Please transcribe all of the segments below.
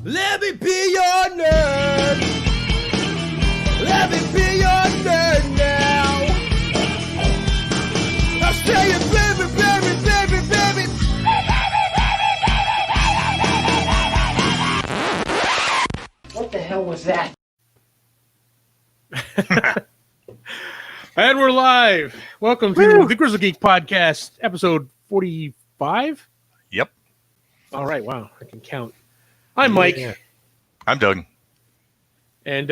Let me be your nerd. Let me be your nerd now. I say it, baby, baby, baby, baby. What the hell was that? And we're live. Welcome to the Grizzled Geek Podcast, episode 45. Yep. All right. Wow. I can count. I'm Mike. I'm Doug. And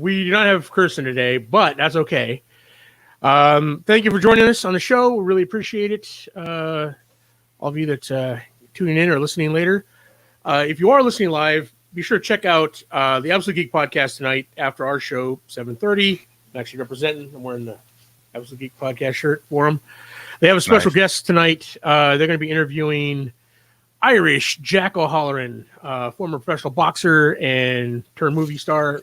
we do not have Kirsten today, but that's okay. Thank you for joining us on the show. We really appreciate it. All of you that tuning in or listening later. If you are listening live, be sure to check out the Absolute Geek Podcast tonight after our show, 7:30. I'm actually representing. I'm wearing the Absolute Geek Podcast shirt for them. They have a special guest tonight. They're going to be interviewing Irish Jack O'Halloran, former professional boxer and turned movie star,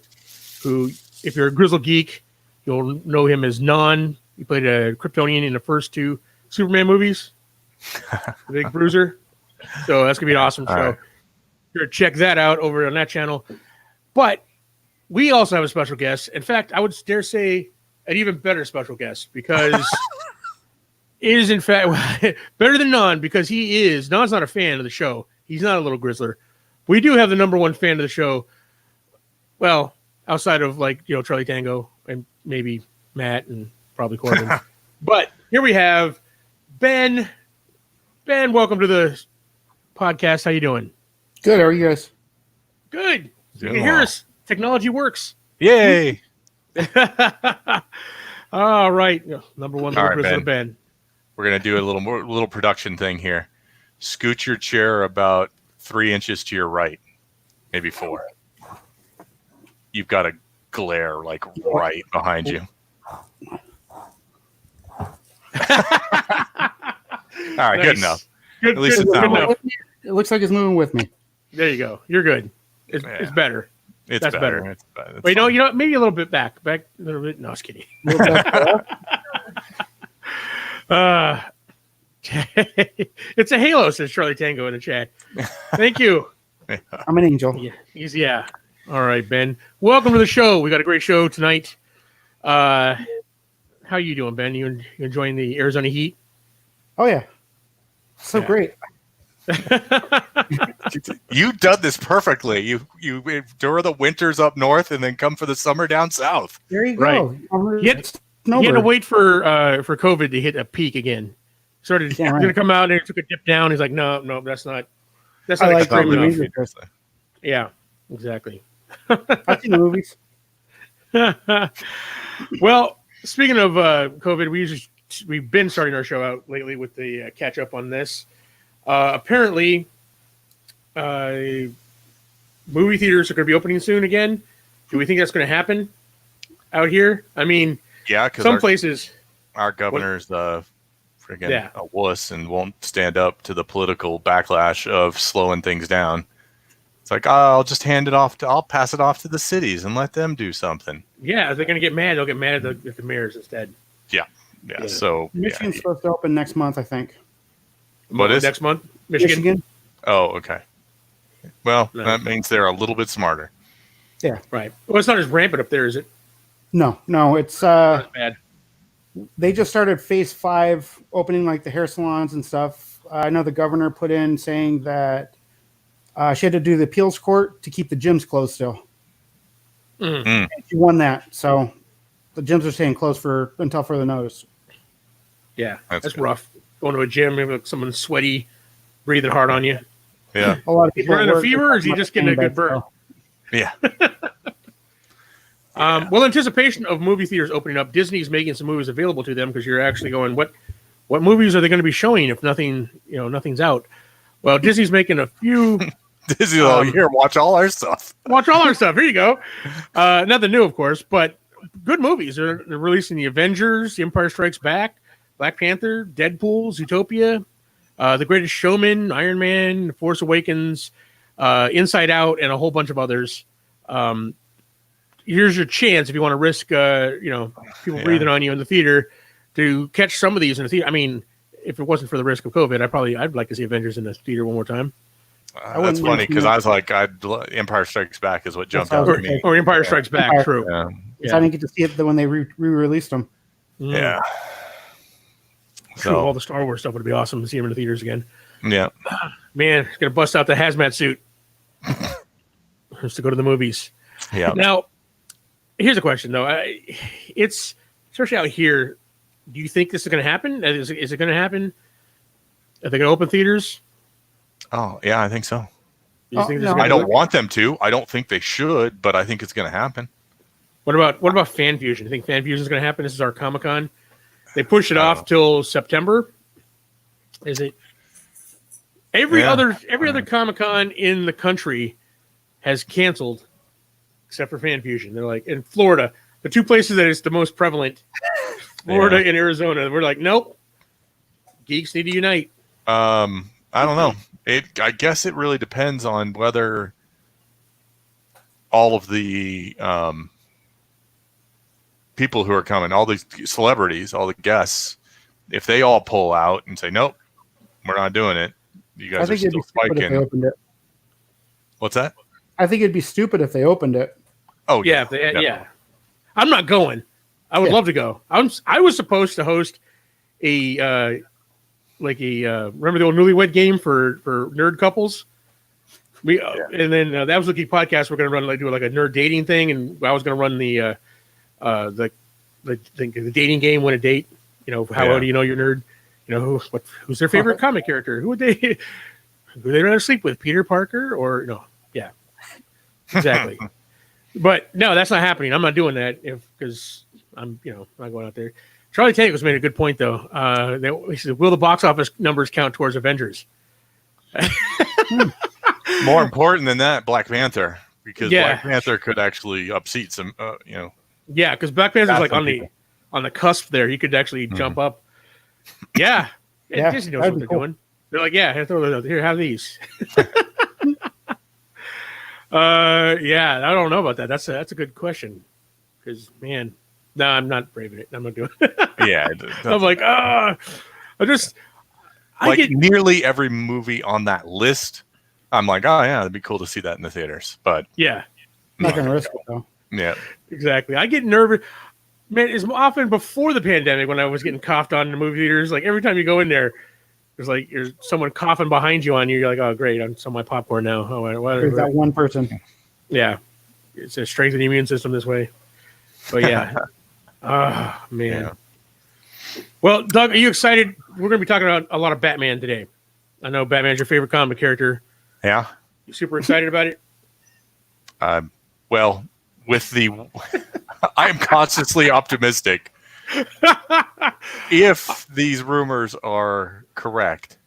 who, if you're a Grizzled Geek, you'll know him as Non. He played a Kryptonian in the first two Superman movies, the big bruiser. So that's going to be an awesome show. Right. Sure, check that out over on that channel. But we also have a special guest. In fact, I would dare say an even better special guest, because it is, in fact, better than Non, because Non's not a fan of the show. He's not a little Grizzler. We do have the number one fan of the show. Well, outside of Charlie Tango and maybe Matt and probably Corbin. But here we have Ben. Ben, welcome to the podcast. How you doing? Good. How are you guys? Good. You Doing can hear well. us. Technology works. Yay! All right. Number one, All little right, Grizzler Ben. We're gonna do a little production thing here. Scoot your chair about 3 inches to your right, maybe 4. You've got a glare right behind you. All right, Nice. Good enough. Good, At least good, it's good not enough. It looks like it's moving with me. There you go. You're good. It's Yeah. better. It's That's better. It's better. It's Wait, fine. no, maybe a little bit back a little bit. No, I was kidding. It's a halo, says Charlie Tango in the chat. Thank you. I'm an angel. Yeah. All right, Ben. Welcome to the show. We got a great show tonight. How you doing, Ben? You enjoying the Arizona heat? Oh yeah, so Yeah. great. You've done this perfectly. You endure the winters up north and then come for the summer down south. There you go. Right. I'm He had to snowbird. wait for COVID to hit a peak again. Started Yeah, going to right. come out and it took a dip down. He's like, no, that's not I like extreme the enough. movies, Chris. Yeah, exactly. I've seen the movies. Well, speaking of COVID, we've been starting our show out lately with the catch up on this. Apparently, movie theaters are going to be opening soon again. Do we think that's going to happen out here? I mean, Yeah, because some places. our governor's friggin' Yeah. a wuss and won't stand up to the political backlash of slowing things down. It's like, I'll just I'll pass it off to the cities and let them do something. Yeah, if they're going to get mad, they'll get mad at the mayors instead. Yeah. So, Michigan's supposed to open next month, I think. What is? Next month? Michigan? Oh, okay. Well, No. that means they're a little bit smarter. Right. Well, it's not as rampant up there, is it? No, it's Not as bad. they just started phase 5, opening like the hair salons and stuff. I know the governor put in saying that she had to do the appeals court to keep the gyms closed still. Mm. She won that, so the gyms are staying closed until further notice. Yeah, That's that's good. rough. Going to a gym, maybe someone sweaty, breathing hard on you. Yeah. A lot of He's people running a at work fever, are or is he talking just getting a about good burn? Yeah. Well, in anticipation of movie theaters opening up, Disney's making some movies available to them, because you're actually going, what movies are they going to be showing if nothing's out? Well, Disney's making a few. Disney, here, watch all our stuff. Watch all our stuff. Here you go. Nothing new, of course, but good movies. They're releasing The Avengers, The Empire Strikes Back, Black Panther, Deadpool, Zootopia, The Greatest Showman, Iron Man, Force Awakens, Inside Out, and a whole bunch of others. Here's your chance if you want to risk, people breathing on you in the theater, to catch some of these in the theater. I mean, if it wasn't for the risk of COVID, I'd like to see Avengers in the theater one more time. That's funny because I was like, Empire Strikes Back is what jumped out at me. Or Empire Strikes Back, Empire. true. I didn't get to see it when they re-released them. Yeah. True, all the Star Wars stuff would be awesome to see them in the theaters again. Yeah. Man, it's going to bust out the hazmat suit just to go to the movies. Yeah. Now, here's a question, though. It's, especially out here, do you think this is going to happen? Is it going to happen? Are they going to open theaters? Oh, yeah, I think so. I don't want them to. I don't think they should, but I think it's going to happen. What about Fan Fusion? You think Fan Fusion is going to happen? This is our Comic-Con. They pushed it off till September. Is it? Every other Comic-Con in the country has canceled, except for Fan Fusion. They're like, in Florida, the two places that is the most prevalent, Florida and Arizona. We're like, nope. Geeks need to unite. I don't know. I guess it really depends on whether all of the people who are coming, all these celebrities, all the guests, if they all pull out and say, nope, we're not doing it. You guys are still spiking. If they opened it. What's that? I think it'd be stupid if they opened it. Oh, yeah. I'm not going. I would love to go. I was supposed to host a remember the old Newlywed Game for nerd couples? And then that was the Geek Podcast. We're going to do a nerd dating thing, and I was going to run the dating game, Win a Date. How do you know you're nerd? Who's their favorite comic character? Who would they rather sleep with, Peter Parker or no? Yeah, exactly. But no, that's not happening. I'm not doing that because I'm not going out there. Charlie Tango's made a good point though. He said, "Will the box office numbers count towards Avengers?" More important than that, Black Panther, because Black Panther could actually upseat some. Yeah, because Black Panther's on the cusp there. He could actually jump up. Yeah. Disney knows what they're doing. They're like, yeah, throw those out here. Have these. I don't know about that. That's a good question. Because man, no, I'm not braving it. I'm not doing it. Yeah, I'm like, nearly every movie on that list. I'm like, oh yeah, it'd be cool to see that in the theaters. But yeah, I'm not gonna risk it though. Yeah, exactly. I get nervous. Man, it's often before the pandemic when I was getting coughed on in the movie theaters. Like every time you go in there, there's someone coughing behind you on you. You're like, oh great, I'm on my popcorn now. Oh, whatever. There's that one person. Yeah, it's a strengthen the immune system this way. But yeah, oh man. Yeah. Well, Doug, are you excited? We're going to be talking about a lot of Batman today. I know Batman's your favorite comic character. Yeah. You super excited about it? Well, I am cautiously optimistic. If these rumors are correct,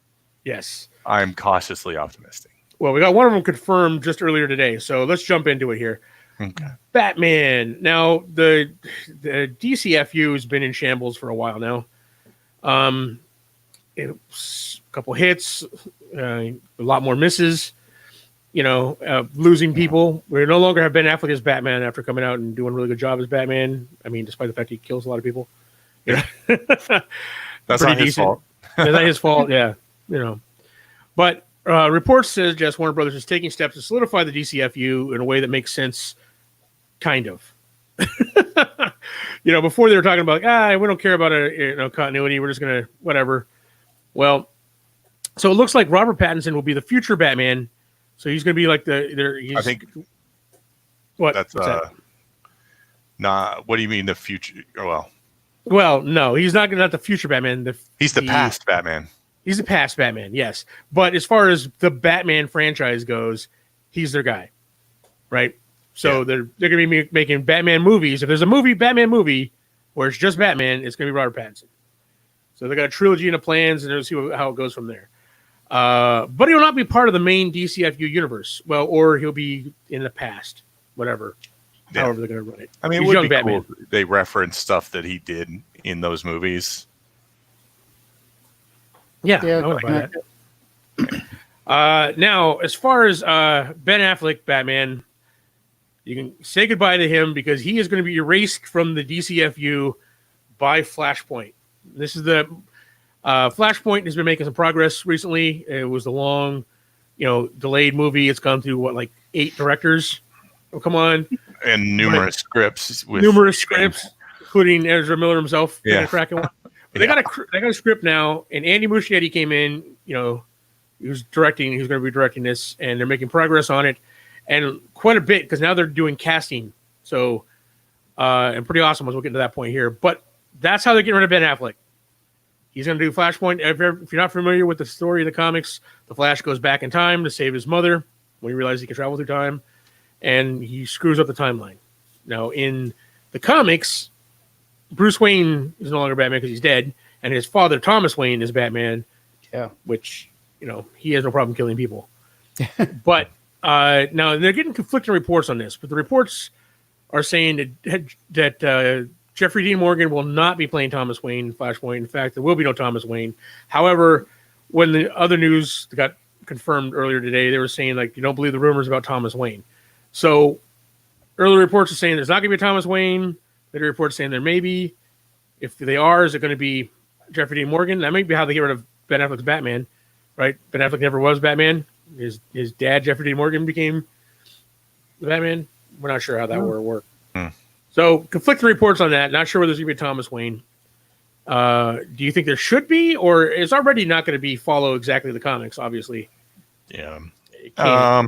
yes, I'm cautiously optimistic. Well, we got one of them confirmed just earlier today, so let's jump into it here. Okay. Batman. Now, the DCFU has been in shambles for a while now. A couple hits, a lot more misses. Losing people. We no longer have Ben Affleck as Batman after coming out and doing a really good job as Batman. I mean, despite the fact he kills a lot of people. That's not his fault. That's not his fault, yeah. But reports suggest Warner Brothers is taking steps to solidify the DCFU in a way that makes sense, kind of. Before they were talking about, we don't care about continuity. We're just going to whatever. Well, so it looks like Robert Pattinson will be the future Batman. So he's going to be like I think. What? That's What do you mean the future? Well, no, he's not the future Batman. He's the past Batman. He's the past Batman, yes. But as far as the Batman franchise goes, he's their guy, right? So they're going to be making Batman movies. If there's a Batman movie, where it's just Batman, it's going to be Robert Pattinson. So they got a trilogy in the plans, and they'll see how it goes from there. But he'll not be part of the main DCFU universe. Well, or he'll be in the past, whatever. Yeah. However they're going to run it. I mean, it would be Batman. Cool if they reference stuff that he did in those movies. Yeah, I would buy that. Now, as far as Ben Affleck Batman, you can say goodbye to him because he is going to be erased from the DCFU by Flashpoint. This is the Flashpoint has been making some progress recently. It was the long, delayed movie. It's gone through what, like 8 directors? Oh, come on. And numerous scripts, including Ezra Miller himself. Yeah. Cracking one. But they got a script now, and Andy Muschietti came in. He was directing. He's going to be directing this, and they're making progress on it, and quite a bit because now they're doing casting. So, and pretty awesome as we'll get to that point here. But that's how they're getting rid of Ben Affleck. He's going to do Flashpoint. If you're not familiar with the story of the comics, the Flash goes back in time to save his mother when he realizes he can travel through time, and he screws up the timeline. Now, in the comics, Bruce Wayne is no longer Batman because he's dead, and his father, Thomas Wayne, is Batman. Yeah. Which, he has no problem killing people. But now they're getting conflicting reports on this, but the reports are saying that Jeffrey Dean Morgan will not be playing Thomas Wayne in Flashpoint. In fact, there will be no Thomas Wayne. However, when the other news got confirmed earlier today, they were saying, like, you don't believe the rumors about Thomas Wayne. So earlier reports are saying there's not going to be a Thomas Wayne. Later reports saying there may be. If they are, is it going to be Jeffrey Dean Morgan? That might be how they get rid of Ben Affleck's Batman, right? Ben Affleck never was Batman. His dad, Jeffrey Dean Morgan, became the Batman. We're not sure how that will work. So conflicting reports on that. Not sure whether there's going to be Thomas Wayne. Do you think there should be, or is already not going to be follow exactly the comics? Obviously. Yeah. I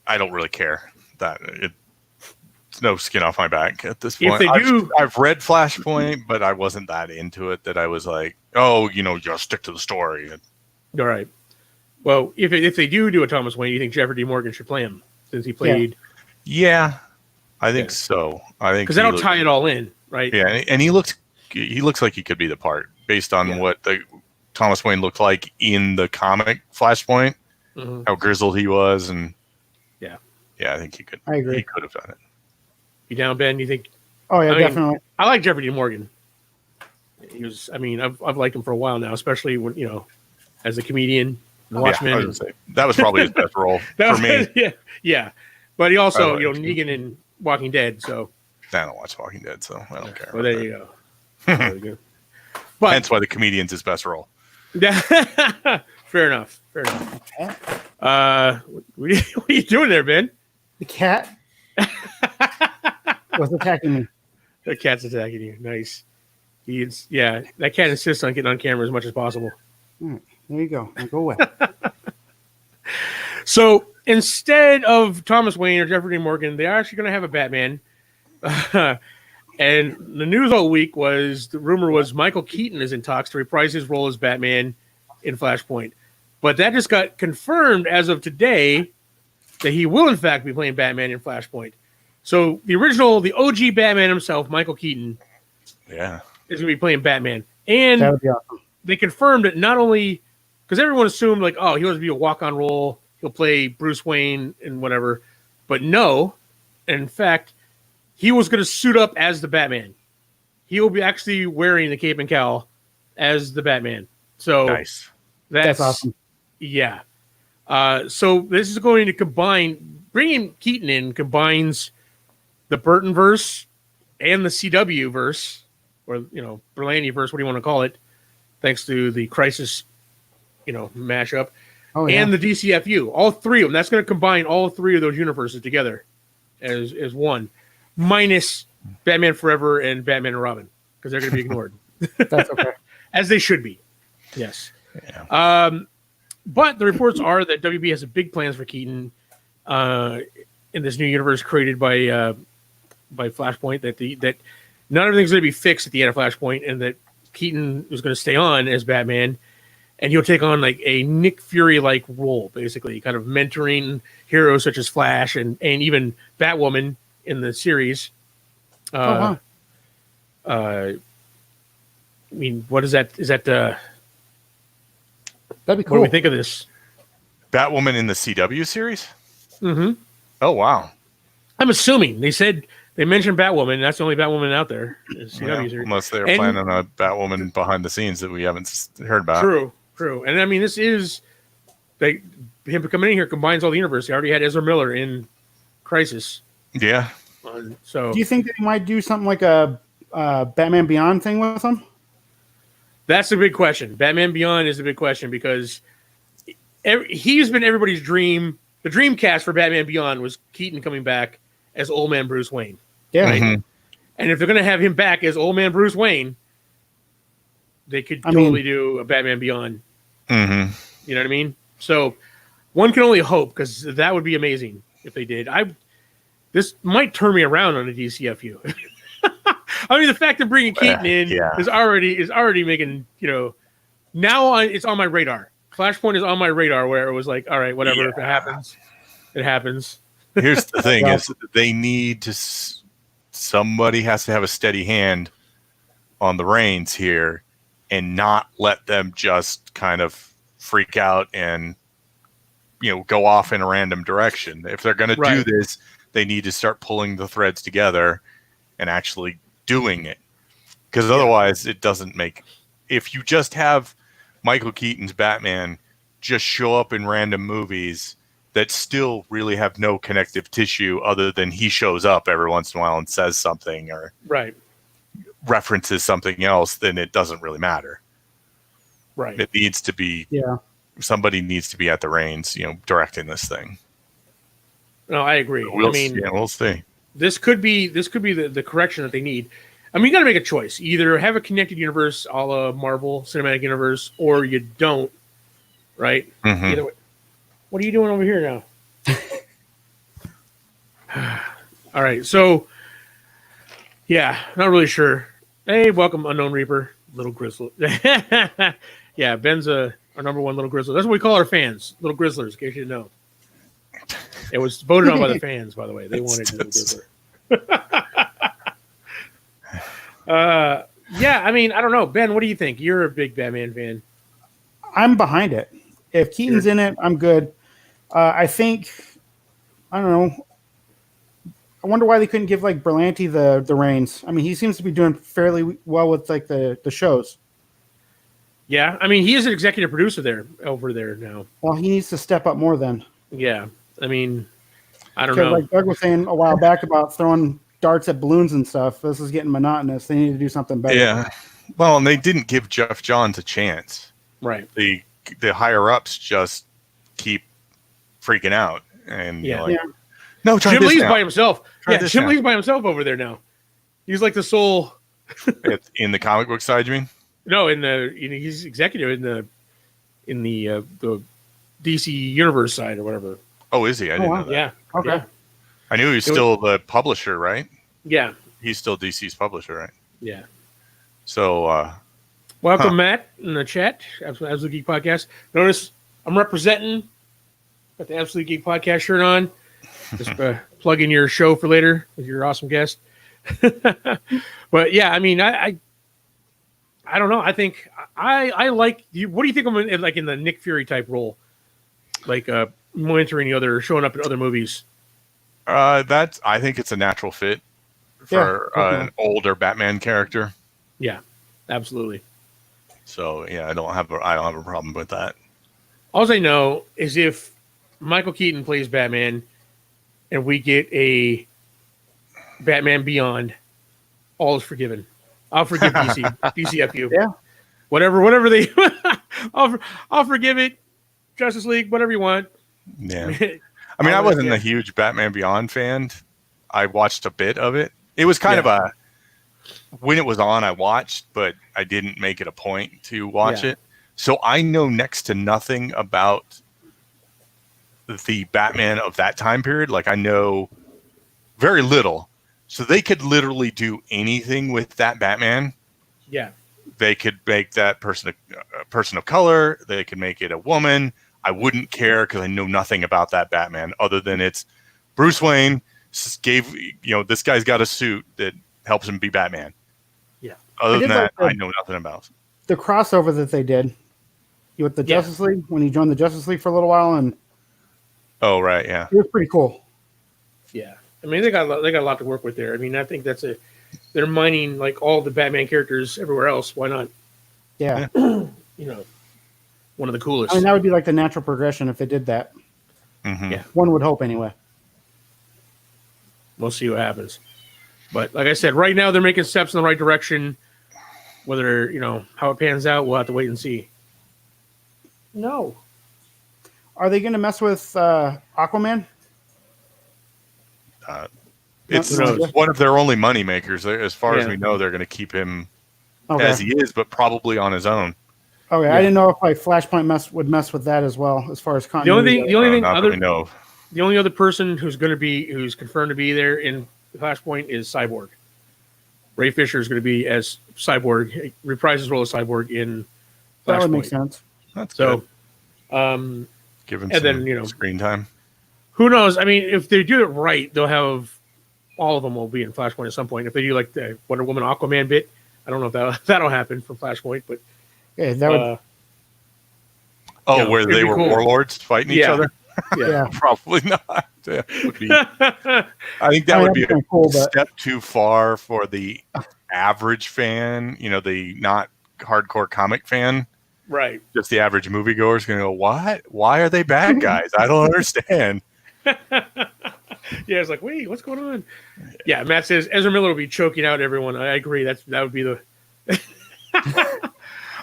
don't really care that it's no skin off my back at this point. If they do, I've read Flashpoint, but I wasn't that into it that I was like, oh, just stick to the story. All right. Well, if they do a Thomas Wayne, you think Jeffrey D. Morgan should play him since he played? Yeah, I think so. I think because that'll tie it all in, right? Yeah, and he looks like he could be the part based on what the Thomas Wayne looked like in the comic Flashpoint, how grizzled he was, and I think he could. I agree. He could have done it. You down, Ben? You think? Oh yeah, definitely. I like Jeffrey Dean Morgan. He was. I mean, I've liked him for a while now, especially when as a comedian, Watchmen. Yeah, that was probably his best role for me. Yeah. But he also, Negan in Walking Dead. So I don't watch Walking Dead, so I don't care. Well, there you go. Really good. But hence why the comedian's his best role. Fair enough. What are you doing there, Ben? The cat was attacking me. The cat's attacking you. Nice. That cat insists on getting on camera as much as possible. All right, there you go. I'll go away. So instead of Thomas Wayne or Jeffrey Dean Morgan, they are actually going to have a Batman. And the news all week the rumor was Michael Keaton is in talks to reprise his role as Batman in Flashpoint. But that just got confirmed as of today that he will, in fact, be playing Batman in Flashpoint. So the OG Batman himself, Michael Keaton, is going to be playing Batman. And that would be awesome. They confirmed that not only because everyone assumed he was to be a walk-on role, he'll play Bruce Wayne and whatever, but no. In fact, he was going to suit up as the Batman. He will be actually wearing the cape and cowl as the Batman. So nice. That's awesome. Yeah. So this is going to bringing Keaton in combines the Burton-verse and the CW verse, or Berlanti verse, what do you want to call it? Thanks to the Crisis, mashup, and the DCFU, all three of them. That's going to combine all three of those universes together as one, minus Batman Forever and Batman and Robin, because they're going to be ignored. That's okay, as they should be. Yes. Yeah. But the reports are that WB has big plans for Keaton in this new universe created by Flashpoint. That not everything's going to be fixed at the end of Flashpoint, and that Keaton is going to stay on as Batman, and he'll take on like a Nick Fury-like role, basically, kind of mentoring heroes such as Flash and even Batwoman in the series. I mean, what is that? Is that that'd be cool. What do we think of this? Batwoman in the CW series? Mm-hmm. Oh, wow. I'm assuming they mentioned Batwoman. That's the only Batwoman out there. Unless they're planning on a Batwoman behind the scenes that we haven't heard about. True. And I mean, this is him coming in here combines all the universe. He already had Ezra Miller in Crisis. Yeah. So, do you think that he might do something like a Batman Beyond thing with him? That's a big question. Batman Beyond is a big question because he's been everybody's dream. The dream cast for Batman Beyond was Keaton coming back as Old Man Bruce Wayne. Yeah. Right? Mhm. And if they're going to have him back as Old Man Bruce Wayne, they could totally do a Batman Beyond. Mm-hmm. You know what I mean? So one can only hope, because that would be amazing if they did. This might turn me around on a DCFU. I mean, the fact of bringing Keaton in is already making, now it's on my radar. Flashpoint is on my radar, where it was like, all right, whatever, if it happens, it happens. Here's the thing: is they need to. Somebody has to have a steady hand on the reins here, and not let them just kind of freak out and go off in a random direction. If they're going to do this, they need to start pulling the threads together and actually doing it, because otherwise it doesn't make. If you just have Michael Keaton's Batman just show up in random movies that still really have no connective tissue other than he shows up every once in a while and says something or references something else, then it doesn't really matter. Right. It needs to be somebody needs to be at the reins, directing this thing. No, I agree. We'll see. This could be the correction that they need. I mean, you got to make a choice. Either have a connected universe, a la Marvel Cinematic Universe, or you don't. Right? Mm-hmm. Either way. What are you doing over here now? All right. So, not really sure. Hey, welcome, Unknown Reaper, Little Grizzled. Yeah, Ben's our number one Little Grizzled. That's what we call our fans, Little Grizzlers, in case you didn't know. It was voted on by the fans, by the way. They wanted Little Grizzler. I mean, I don't know. Ben, what do you think? You're a big Batman fan. I'm behind it. If Keaton's in it, I'm good. I think, I don't know. I wonder why they couldn't give like Berlanti the reins. I mean, he seems to be doing fairly well with like the shows. Yeah, I mean, he is an executive producer over there now. Well, he needs to step up more then. Yeah, I mean, I don't know. Like Doug was saying a while back about throwing darts at balloons and stuff. This is getting monotonous. They need to do something better. Yeah. Well, and they didn't give Jeff Johns a chance. Right. The higher ups just keep freaking out, and no, Jim Lee's by himself. Jim now. Lee's by himself over there now. He's like the sole in the comic book side. You mean? No, he's executive in the DC Universe side or whatever. Oh, is he? I didn't know that. Yeah. Okay. Yeah. I knew he was still the publisher, right? Yeah. He's still DC's publisher, right? Yeah. So, welcome, Matt, in the chat. Absolute Geek Podcast. Notice I'm representing. Got the Absolute Geek Podcast shirt on. Just plug in your show for later with your awesome guest. But yeah, I mean, I don't know. I think I like you. What do you think I'm in the Nick Fury type role, like monitoring showing up in other movies? I think it's a natural fit for an older Batman character. Yeah, absolutely. So yeah, I don't have a problem with that. All I know is if Michael Keaton plays Batman, and we get a Batman Beyond, all is forgiven. I'll forgive DCFU. Yeah. Whatever they, I'll forgive it. Justice League, whatever you want. Yeah. I mean, I wasn't a huge Batman Beyond fan. I watched a bit of it. It was kind of when it was on, I watched, but I didn't make it a point to watch it. So I know next to nothing about the Batman of that time period. Like, I know very little. So they could literally do anything with that Batman. Yeah. They could make that person a person of color. They could make it a woman. I wouldn't care because I know nothing about that Batman other than it's Bruce Wayne this guy's got a suit that helps him be Batman. Yeah. Other than that, I know nothing about the crossover that they did with the Justice League when he joined the Justice League for a little while, and oh right, yeah, it was pretty cool. Yeah, I mean they got a lot to work with there. I mean, I think they're mining like all the Batman characters everywhere else. Why not? Yeah. One of the coolest. I mean, that would be like the natural progression if they did that. Mm-hmm. Yeah. One would hope anyway. We'll see what happens. But like I said, right now they're making steps in the right direction. Whether how it pans out, we'll have to wait and see. No. Are they going to mess with Aquaman? It's No, no. one of their only money makers. As far as Yeah. we know, they're going to keep him Okay. as he is, but probably on his own. Okay, I didn't know if like Flashpoint would mess with that as well, as far as The continuity. only thing Not other that we know. the only other person who's confirmed to be there in Flashpoint is Cyborg. Ray Fisher is going to be as Cyborg, reprise his role as Cyborg in That would make Flashpoint. sense. That's So, good. Give him and some then, screen time. who knows? I mean, if they do it right, they'll have all of them will be in Flashpoint at some point. If they do like the Wonder Woman Aquaman bit, I don't know if that'll happen for Flashpoint, but Yeah, that would. Where it'd they be were cool. warlords fighting each Yeah. other? Yeah. Probably not. Yeah, would be, I think that I mean, would be that'd be a cool, but- step too far for the average fan, the not hardcore comic fan. right. Just the average moviegoer is going to go, what? Why are they bad guys? I don't understand. Yeah, it's like, wait, what's going on? Yeah, Matt says Ezra Miller will be choking out everyone. I agree. That would be the.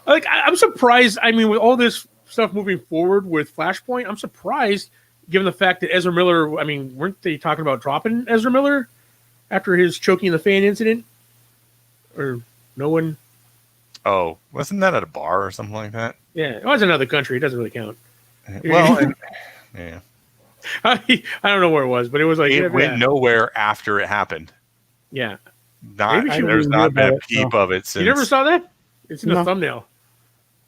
I'm surprised. I mean, with all this stuff moving forward with Flashpoint, I'm surprised given the fact that Ezra Miller. I mean, weren't they talking about dropping Ezra Miller after his choking the fan incident? Or no one? Oh, wasn't that at a bar or something like that? Yeah, it was another country. It doesn't really count. Well, yeah. I don't know where it was, but it was like It went nowhere after it happened. Yeah. Not Maybe she there's didn't not hear been a about it, peep so. of it since. You never saw that? It's in the No. thumbnail.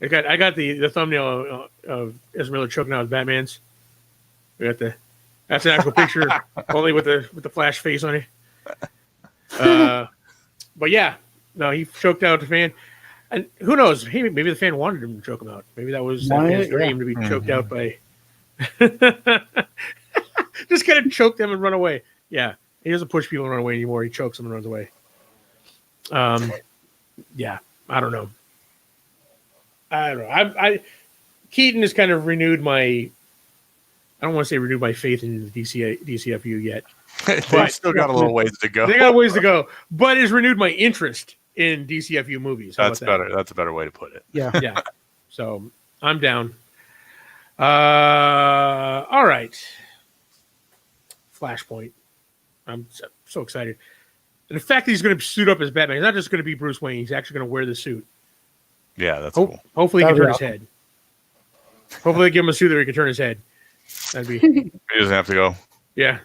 I got the thumbnail of Ezra Miller choking out his Batman's. We got that's an actual picture, only with the flash face on it. But yeah, no, he choked out the fan, and who knows? Maybe the fan wanted him to choke him out. Maybe that was that Wanted fan's it, dream to be Mhm. choked out by. Just kind of choke them and run away. Yeah, he doesn't push people and run away anymore. He chokes them and runs away. Yeah, I don't know. I Keaton has kind of renewed my. I don't want to say renewed my faith in the DCFU yet. They've still got a little ways to go. They got a ways to go, but it's renewed my interest in DCFU movies. How That's about that? better. That's a better way to put it. Yeah. Yeah. So I'm down. All right. Flashpoint. I'm so excited. And the fact that he's going to suit up as Batman, he's not just going to be Bruce Wayne. He's actually going to wear the suit. Yeah, that's cool. Hopefully he can That'd turn be his head. Hopefully they give him a suit that he can turn his head. That'd be, He doesn't have to go. yeah.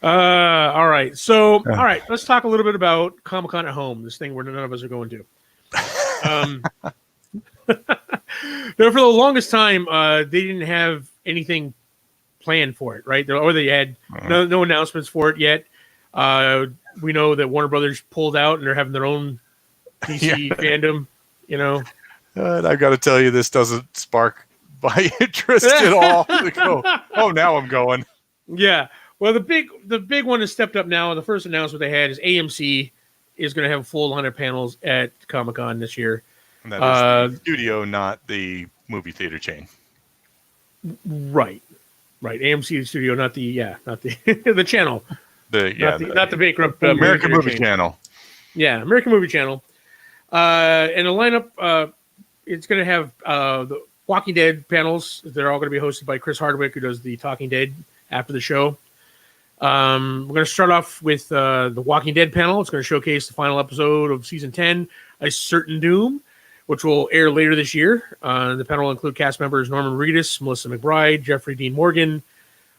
All right. So, all right, let's talk a little bit about Comic-Con at home, this thing where none of us are going to. For the longest time, they didn't have anything planned for it, right? Or they had no announcements for it yet. We know that Warner Brothers pulled out and they're having their own DC fandom, I've got to tell you, this doesn't spark my interest at all. To go, oh, now I'm going. Yeah. Well, the big one has stepped up now. The first announcement they had is AMC is going to have a full line of panels at Comic-Con this year. And that is the studio, not the movie theater chain. Right. AMC studio, not the the channel. Not the bankrupt American movie Movie chain. Channel. Yeah, American Movie Channel. And the lineup, it's going to have the Walking Dead panels. They're all going to be hosted by Chris Hardwick, who does the Talking Dead after the show. We're going to start off with the Walking Dead panel. It's going to showcase the final episode of season 10, A Certain Doom, which will air later this year. The panel will include cast members Norman Reedus, Melissa McBride, Jeffrey Dean Morgan,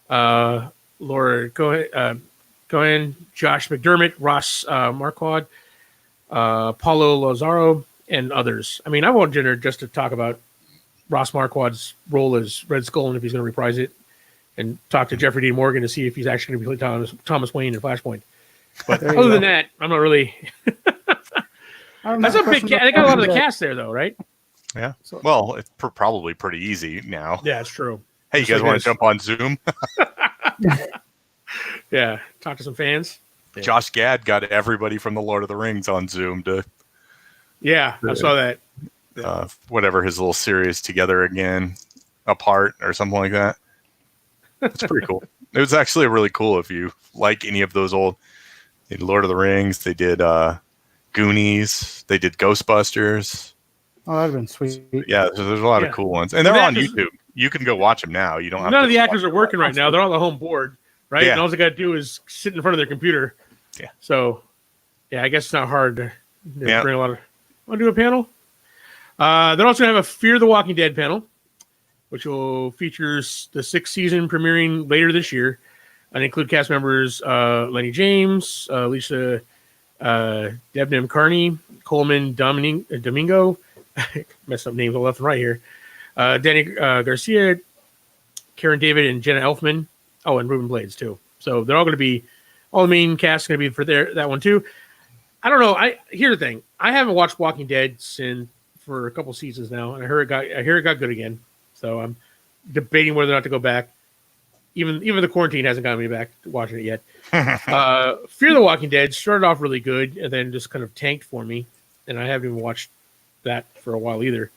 Laura Cohen, Josh McDermott, Ross Marquardt, Paulo Lazaro, and others. I mean, I want dinner just to talk about Ross Marquardt's role as Red Skull and if he's going to reprise it, and talk to Jeffrey Dean Morgan to see if he's actually going to be Thomas Wayne in Flashpoint. But There you other go. than that, I'm not really. I don't That's know a big. question They got a lot of the about cast there, though, right? Yeah. Well, it's probably pretty easy now. Yeah, it's true. Hey, you Just guys like want this. to jump on Zoom? Yeah, talk to some fans. Yeah. Josh Gad got everybody from the Lord of the Rings on Zoom to Yeah, I saw that. whatever his little series Together Again, Apart, or something like that. It's pretty cool. It was actually really cool if you like any of those old, They did Lord of the Rings. They did Goonies. They did Ghostbusters. Oh, that'd have been sweet. Yeah, so there's a lot of cool ones, and they're on YouTube. You can go watch them now. You don't have none to of the actors are working right now. They're on the home board, right? Yeah. And all they got to do is sit in front of their computer. Yeah. So, yeah, I guess it's not hard to Yeah. bring a lot of. Want to do a panel? They're also going to have a Fear the Walking Dead panel, which will feature the 6th season premiering later this year, and include cast members Lenny James, Lisa Debnam Carney, Coleman Domingo. Messed up names all left and right here. Danny Garcia, Karen David, and Jenna Elfman. Oh, and Ruben Blades too. So they're all going to be, all the main cast is going to be for that one too. I don't know. Here's the thing. I haven't watched Walking Dead for a couple seasons now, and I hear it got good again. So I'm debating whether or not to go back. Even the quarantine hasn't gotten me back to watching it yet. Fear the Walking Dead started off really good and then just kind of tanked for me, and I haven't even watched that for a while either.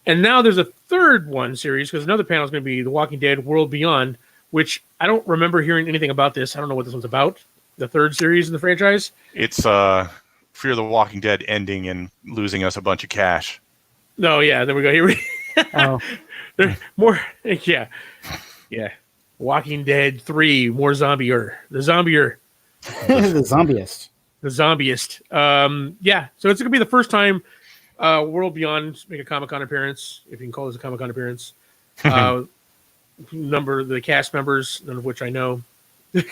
And now there's a third one series because another panel is going to be The Walking Dead World Beyond, which I don't remember hearing anything about this. I don't know what this one's about. The third series in the franchise. It's Fear the Walking Dead ending and losing us a bunch of cash. No, yeah, there we go. Here we There's more. Yeah. Walking Dead 3, more zombier. The zombier. The zombiest. The zombiest. Yeah, so it's going to be the first time World Beyond make a Comic-Con appearance, if you can call this a Comic-Con appearance. Number of the cast members, none of which I know. I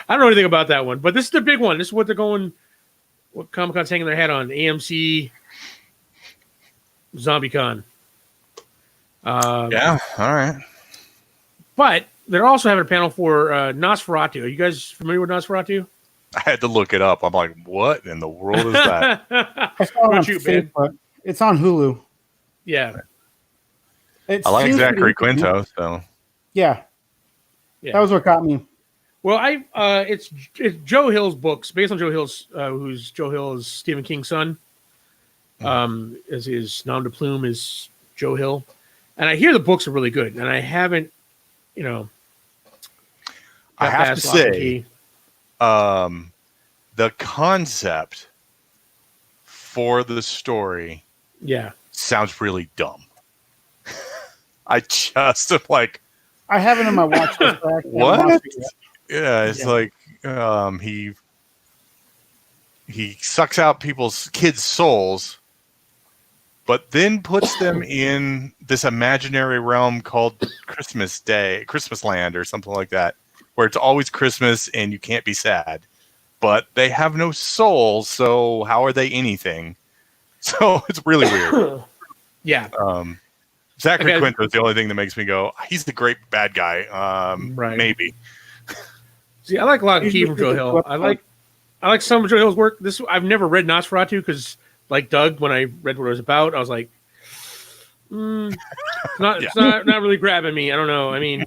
don't know anything about that one, but this is the big one. This is what they're going, what Comic-Con's hanging their hat on. AMC ZombieCon. Yeah, all right. But they're also having a panel for Nosferatu. Are you guys familiar with Nosferatu? I had to look it up. I'm like, what in the world is that? I saw it on Facebook. It's on Hulu. Yeah. It I like seems Zachary pretty interesting. Quinto, so Yeah. That was what got me. Well, it's Joe Hill's books, based on Joe Hill's, who's Joe Hill is Stephen King's son. As his nom de plume is Joe Hill, and I hear the books are really good, and I haven't, I have to say, the concept for the story, sounds really dumb. I just am like, I have it in my watch list. What? Yeah, it's like he sucks out kids' souls, but then puts them in this imaginary realm called Christmas Land, or something like that, where it's always Christmas and you can't be sad. But they have no souls, so how are they anything? So it's really weird. Yeah. Zachary Quinto is the only thing that makes me go, he's the great bad guy. Right. Maybe. See, I like a lot of key from Joe Hill. I like some of Joe Hill's work. I've never read Nosferatu because, like Doug, when I read what it was about, I was like, it's not really grabbing me. I don't know. I mean,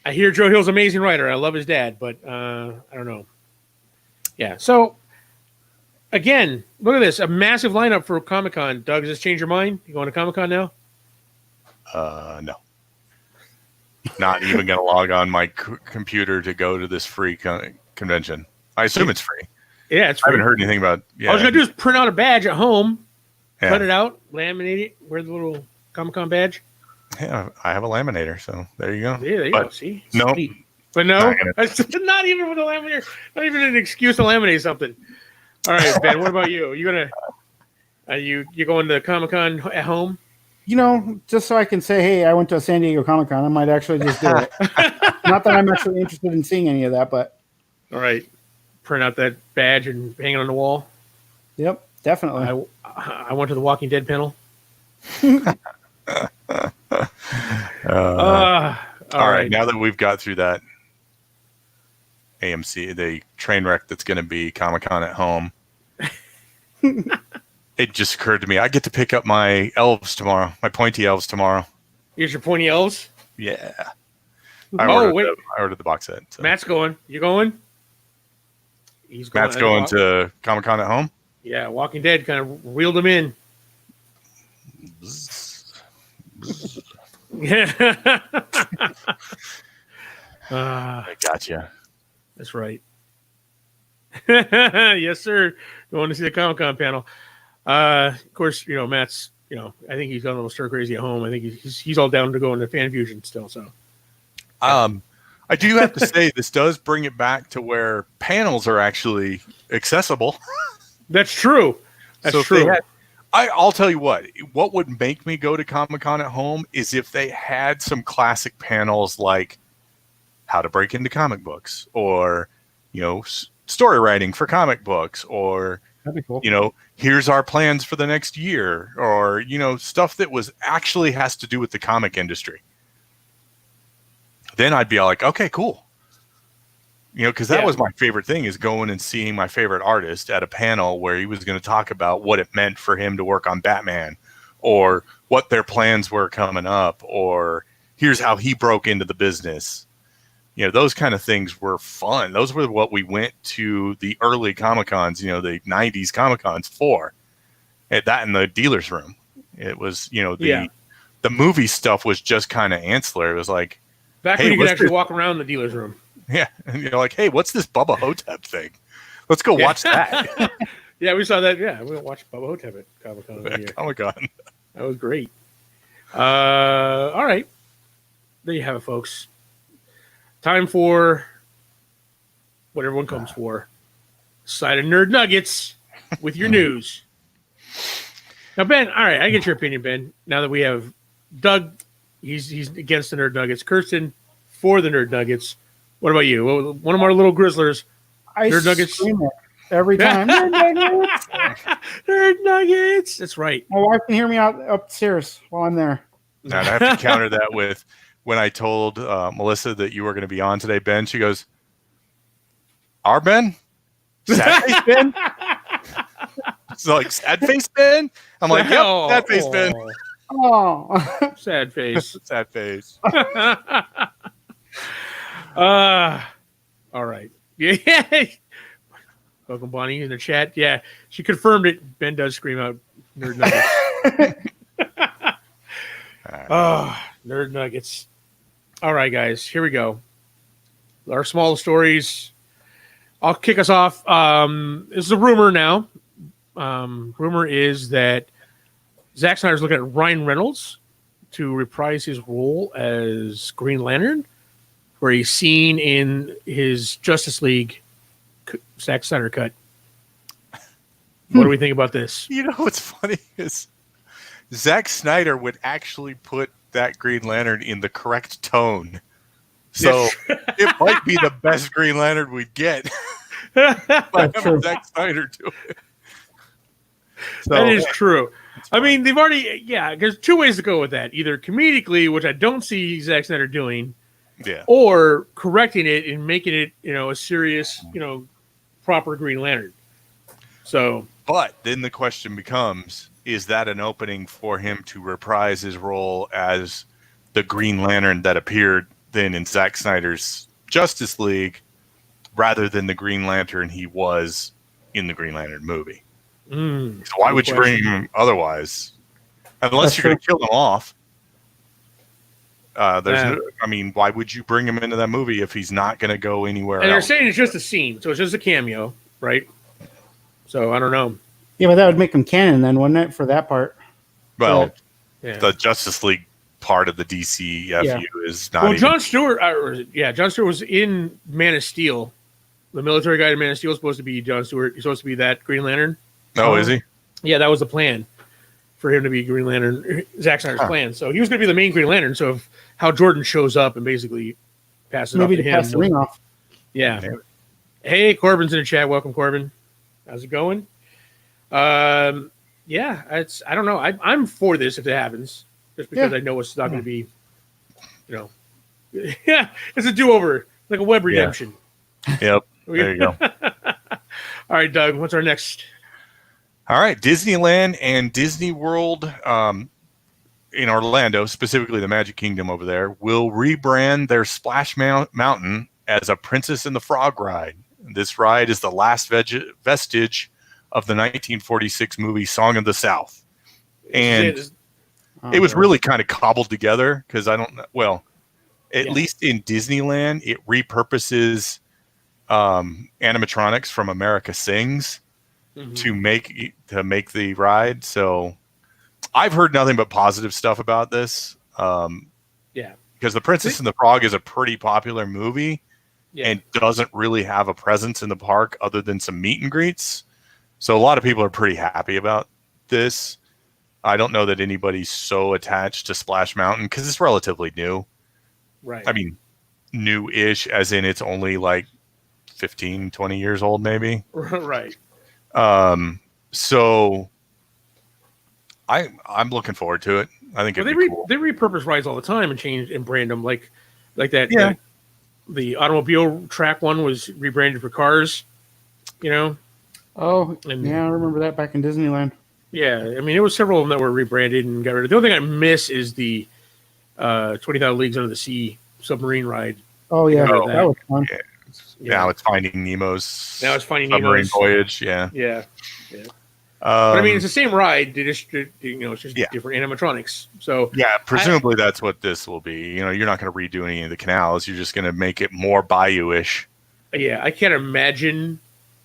I hear Joe Hill's an amazing writer. I love his dad, but I don't know. Yeah. So again, look at this, a massive lineup for Comic-Con. Doug, does this change your mind? You going to Comic-Con now? No. Not even going to log on my computer to go to this free convention. I assume it's free. Yeah, it's free. I haven't heard anything about. Yeah, all I was going to do is print out a badge at home, cut it out, laminate it, wear the little Comic-Con badge. Yeah, I have a laminator, so there you go. Yeah, there you go. See? No. But no, not even with a laminator. Not even an excuse to laminate something. All right, Ben, what about you? You going to Comic-Con at home? Just so I can say, hey, I went to San Diego Comic-Con, I might actually just do it. Not that I'm actually interested in seeing any of that, but. All right. Print out that badge and hang it on the wall. Yep, definitely. I went to the Walking Dead panel. All right. Now that we've got through that AMC, the train wreck that's going to be Comic-Con at home, it just occurred to me, I get to pick up my elves tomorrow, my pointy elves tomorrow. Here's your pointy elves? Yeah. I ordered the box set. So. Matt's going. You going? He's going. Matt's going to Comic-Con at home? Yeah, Walking Dead kind of reeled him in. Yeah. I gotcha. That's right. Yes, sir. Going to see the Comic-Con panel. Of course, Matt's. I think he's gone a little stir crazy at home. I think he's all down to go into Fan Fusion still. So, I do have to say this does bring it back to where panels are actually accessible. That's true. That's so true. I'll tell you what would make me go to Comic-Con at home is if they had some classic panels like how to break into comic books, or story writing for comic books, or That'd be cool. Here's our plans for the next year, or stuff that was actually has to do with the comic industry. Then I'd be all like, okay, cool. Because that was my favorite thing, is going and seeing my favorite artist at a panel where he was going to talk about what it meant for him to work on Batman, or what their plans were coming up, or here's how he broke into the business. Those kind of things were fun. Those were what we went to the early Comic-Cons, the 90s Comic-Cons for. At that in the dealer's room. It was, the movie stuff was just kind of ancillary. It was like, back when you could actually walk around the dealer's room. Yeah, and you're like, hey, what's this Bubba Hotep thing? Let's go watch that. Yeah, we saw that. Yeah, we watched Bubba Hotep at Comic-Con. Comic-Con. That was great. All right. There you have it, folks. Time for what everyone comes for. Side of Nerd Nuggets with your news. Now, Ben, all right, I get your opinion, Ben. Now that we have Doug, he's against the Nerd Nuggets. Kirsten for the Nerd Nuggets. What about you? One of our little Grizzlers. I Nerd Nuggets. scream it every time. Nerd Nuggets. Nerd Nuggets. That's right. My wife can hear me out upstairs while I'm there. Now, I have to counter that with when I told Melissa that you were going to be on today, Ben. She goes, "Our Ben? Sad face Ben?" It's like, sad face Ben? I'm like, yep, sad face Ben. Oh, Sad face. Sad face. All right. Yeah. Welcome, Bonnie, in the chat. Yeah, she confirmed it. Ben does scream out Nerd Nuggets. Oh, Nerd Nuggets. All right, guys, here we go. Our small stories. I'll kick us off. This is a rumor now. Rumor is that Zack Snyder's looking at Ryan Reynolds to reprise his role as Green Lantern, where he's seen in his Justice League Zack Snyder cut. What do we think about this? What's funny is Zack Snyder would actually put that Green Lantern in the correct tone. So it might be the best Green Lantern we'd get. But Zack Snyder do it. So, that is true. I mean, they've already, there's two ways to go with that. Either comedically, which I don't see Zack Snyder doing, or correcting it and making it, a serious, proper Green Lantern. So, but then the question becomes, is that an opening for him to reprise his role as the Green Lantern that appeared then in Zack Snyder's Justice League, rather than the Green Lantern he was in the Green Lantern movie? So why would you bring him otherwise? Unless you're going to kill him off. Why would you bring him into that movie if he's not going to go anywhere else? And they're saying it's just a scene, so it's just a cameo, right? So I don't know. Yeah, but that would make him canon then, wouldn't it, for that part? Well, the Justice League part of the DCFU is not. Well, John Stewart was in Man of Steel. The military guy in Man of Steel is supposed to be John Stewart. He's supposed to be that Green Lantern. Oh, is he? Yeah, that was the plan for him to be Green Lantern. Zack Snyder's plan. So he was going to be the main Green Lantern. So if Hal Jordan shows up and basically passes it off to him. Pass the ring off. Yeah. Hey, Corbin's in the chat. Welcome, Corbin. How's it going? I don't know. I'm for this if it happens, just because I know it's not going to be, it's a do-over, like a web redemption. Yep. There you go. All right, Doug, what's our next? All right, Disneyland and Disney World in Orlando, specifically the Magic Kingdom over there, will rebrand their Splash Mountain as a Princess and the Frog ride. This ride is the last vestige of the 1946 movie Song of the South. And it was really kind of cobbled together because at least in Disneyland, it repurposes animatronics from America Sings to make the ride. So I've heard nothing but positive stuff about this. Because The Princess and the Frog is a pretty popular movie and doesn't really have a presence in the park other than some meet and greets. So a lot of people are pretty happy about this. I don't know that anybody's so attached to Splash Mountain because it's relatively new. Right. I mean, new-ish, as in it's only like 15, 20 years old, maybe. Right. So I'm looking forward to it. I think it'd be cool. They repurpose rides all the time and change and brand them like that. Yeah. The automobile track one was rebranded for Cars. Oh, I remember that back in Disneyland. Yeah, I mean, there was several of them that were rebranded and got rid of. The only thing I miss is the 20,000 Leagues Under the Sea submarine ride. Oh, yeah. That was fun. Yeah. Now it's Finding Nemo's Now it's Finding submarine Nemo's voyage. Yeah. Yeah. But I mean, it's the same ride. It's just different animatronics. So yeah, presumably that's what this will be. You're not going to redo any of the canals. You're just going to make it more Bayou-ish. Yeah, I can't imagine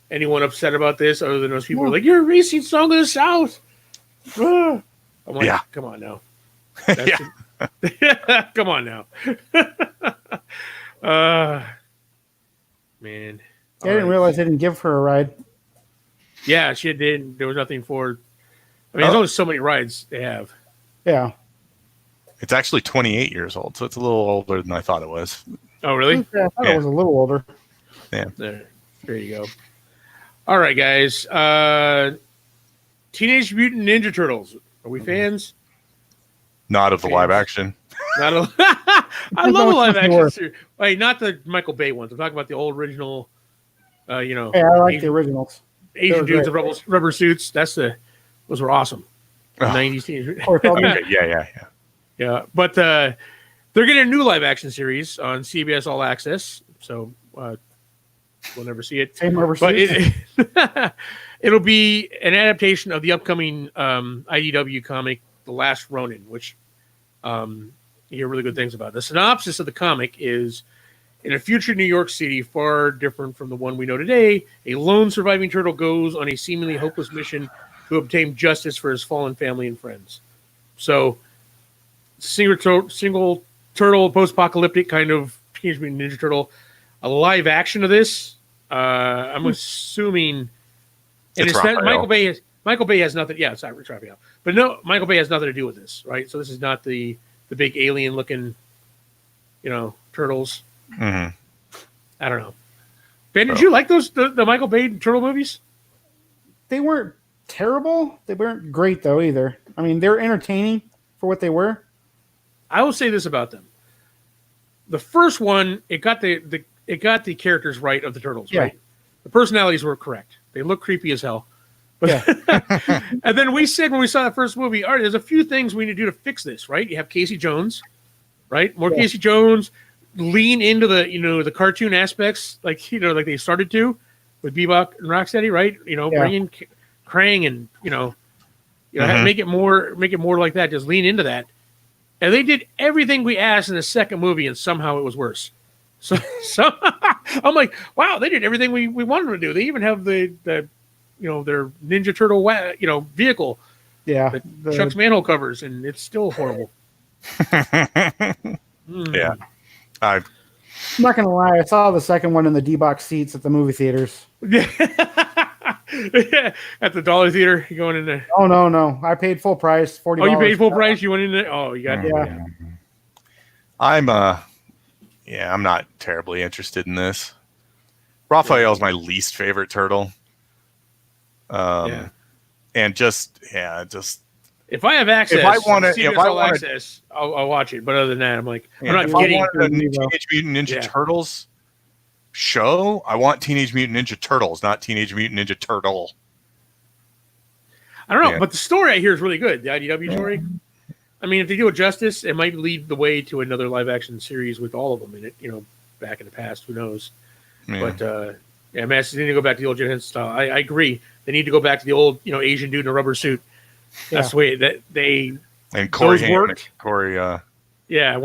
anyone upset about this other than those people who are like, "You're a racing Song of the South." I'm like, come on now. Come on now. Man. I didn't realize they didn't give her a ride. Yeah, she did. There was nothing for. I mean, there's only so many rides they have. Yeah. It's actually 28 years old, so it's a little older than I thought it was. Oh, really? Yeah, I thought it was a little older. Yeah. There you go. All right, guys. Teenage Mutant Ninja Turtles. Are we fans? Not of the live action. I love the live action series. Wait, not the Michael Bay ones. I'm talking about the old original. Yeah, I like the originals. Asian dudes in rubber suits. Those were awesome. 90s teenage. Yeah. But they're getting a new live action series on CBS All Access, so we'll never see it. Same rubber but suits. It'll be an adaptation of the upcoming IDW comic, The Last Ronin, which you hear really good things about. The synopsis of the comic is: in a future New York City far different from the one we know today, a lone surviving turtle goes on a seemingly hopeless mission to obtain justice for his fallen family and friends. So, single turtle, post-apocalyptic kind of Teenage Mutant Ninja Turtle. A live action of this, I'm assuming, and it's not, Michael Bay has nothing. Yeah, it's not Raphael, but no, Michael Bay has nothing to do with this, right? So this is not the big alien-looking, turtles. Mm-hmm. I don't know. Ben, did you like the Michael Bay turtle movies? They weren't terrible. They weren't great though either. I mean, they were entertaining for what they were. I will say this about them: the first one, it got the characters right of the turtles, right? The personalities were correct. They look creepy as hell. But, and then we said when we saw that first movie, all right, there's a few things we need to do to fix this, right? You have Casey Jones, right? More Casey Jones. Lean into the cartoon aspects, like they started to with Bebop and Rocksteady, right? Bring in Krang and make it more like that. Just lean into that, and they did everything we asked in the second movie, and somehow it was worse. So I'm like, wow, they did everything we wanted them to do. They even have the their Ninja Turtle vehicle, that Chuck's manhole covers, and it's still horrible. Yeah. I'm not gonna lie, I saw the second one in the D-box seats at the movie theaters. At the Dollar Theater, you going in there? Oh no, I paid full price, $40. Oh, you paid full price? You went in there? Oh, you got I'm not terribly interested in this. Raphael's my least favorite turtle. And just if I have access, access, I'll watch it. But other than that, I'm like, I'm not if getting. I wanted a Teenage Mutant Ninja Turtles show, I want Teenage Mutant Ninja Turtles, not Teenage Mutant Ninja Turtle. I don't know, but the story I hear is really good. The IDW story. I mean, if they do it justice, it might lead the way to another live action series with all of them in it. Back in the past, who knows? Yeah. But man, they need to go back to the old Jim Henson style. I agree. They need to go back to the old, Asian dude in a rubber suit. That's the way that they and Corey worked. Corey. One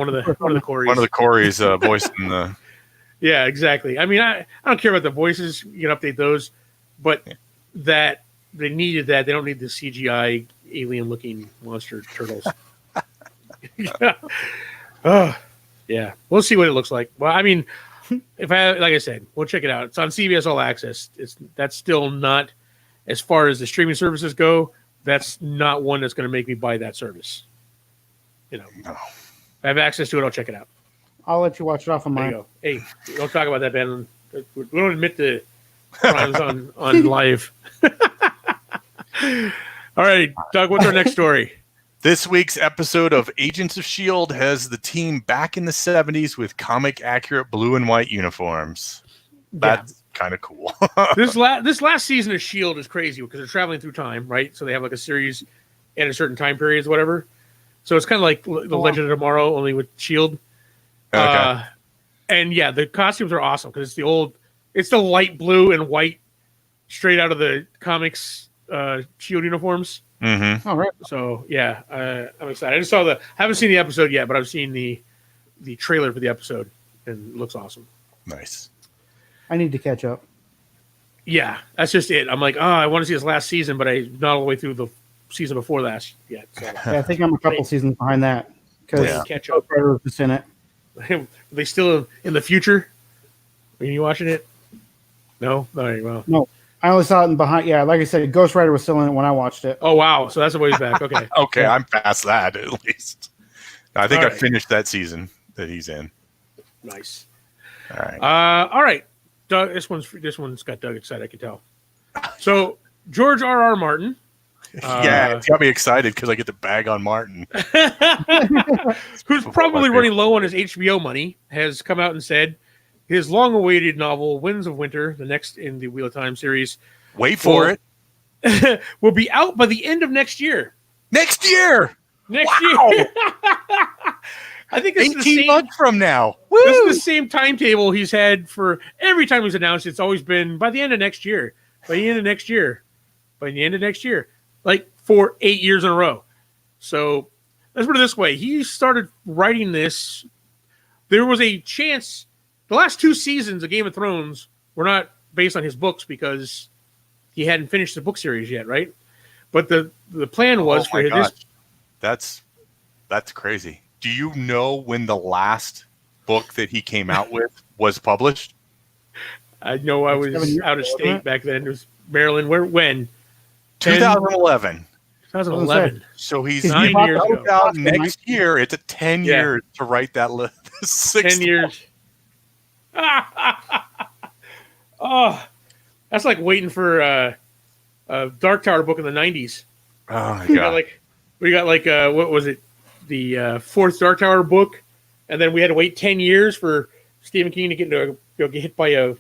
of the Corys. One of the Corys voicing the. Yeah, exactly. I mean, I don't care about the voices. You can update those, but that they needed that. They don't need the CGI alien-looking monster turtles. Yeah. Oh, yeah. We'll see what it looks like. Well, I mean, like I said, we'll check it out. It's on CBS All Access. That's still not, as far as the streaming services go, that's not one that's going to make me buy that service. You know, No. if I have access to it, I'll check it out. I'll let you watch it off of There you mine. go. Hey, don't talk about that, Ben. We don't admit the crimes on live. All right, Doug, what's our next story? This week's episode of Agents of S.H.I.E.L.D. has the team back in the 70s with comic-accurate blue and white uniforms. That's kind of cool. This last season of S.H.I.E.L.D. is crazy because they're traveling through time, right? So they have like a series at a certain time periods, whatever. So it's kind of like the Legend of Tomorrow, only with S.H.I.E.L.D. Okay. And yeah, the costumes are awesome because it's the light blue and white straight out of the comics S.H.I.E.L.D. uniforms. Mm-hmm. All right. So yeah, I'm excited. I haven't seen the episode yet, but I've seen the trailer for the episode and it looks awesome. Nice. I need to catch up. Yeah, that's just it. I'm like, I want to see this llast season, but I'm not all the way through the season before last yet. So Yeah, I think I'm a couple seasons behind that because Yeah. catch up. Predator was in it. Are they still in the future? Are you watching it? No? All right, well. No, I only saw it in behind. Yeah, like I said, Ghost Rider was still in it when I watched it. Oh, wow. So that's a ways back. Okay. Okay, I'm past that at least. I think All I right. finished that season that he's in. Nice. All right. All right. Doug, this one's got Doug excited, I can tell. So, George R.R. Martin. Yeah, it's got me excited because I get to bag on Martin. Who's probably running low on his HBO money, has come out and said his long-awaited novel, Winds of Winter, the next in the Wheel of Time series, Wait for it. will be out by the end of next year. Next year. Next Wow. year. I think this is the 18 same, months from now. this Woo! is the same timetable he's had for every time he's announced. It's always been by the end of next year. By the end of next year. By the end of next year. Like for 8 years in a row. So let's put it this way. He started writing this. There was a chance. The last 2 seasons of Game of Thrones were not based on his books because he hadn't finished the book series yet, right? But the plan was for gosh. this. That's crazy. Do you know when the last book that he came out with was published? I know I was 7 years out of ago, state wasn't it? back then. It was Maryland. When? 2011. 2011. So he's 9 years ago. out next year. It's a 10 Yeah. years to write that list. 10 years. Oh, that's like waiting for a Dark Tower book in the 90s. Oh my We got god. like what was it? The 4th Dark Tower book, and then we had to wait 10 years for Stephen King to get hit by a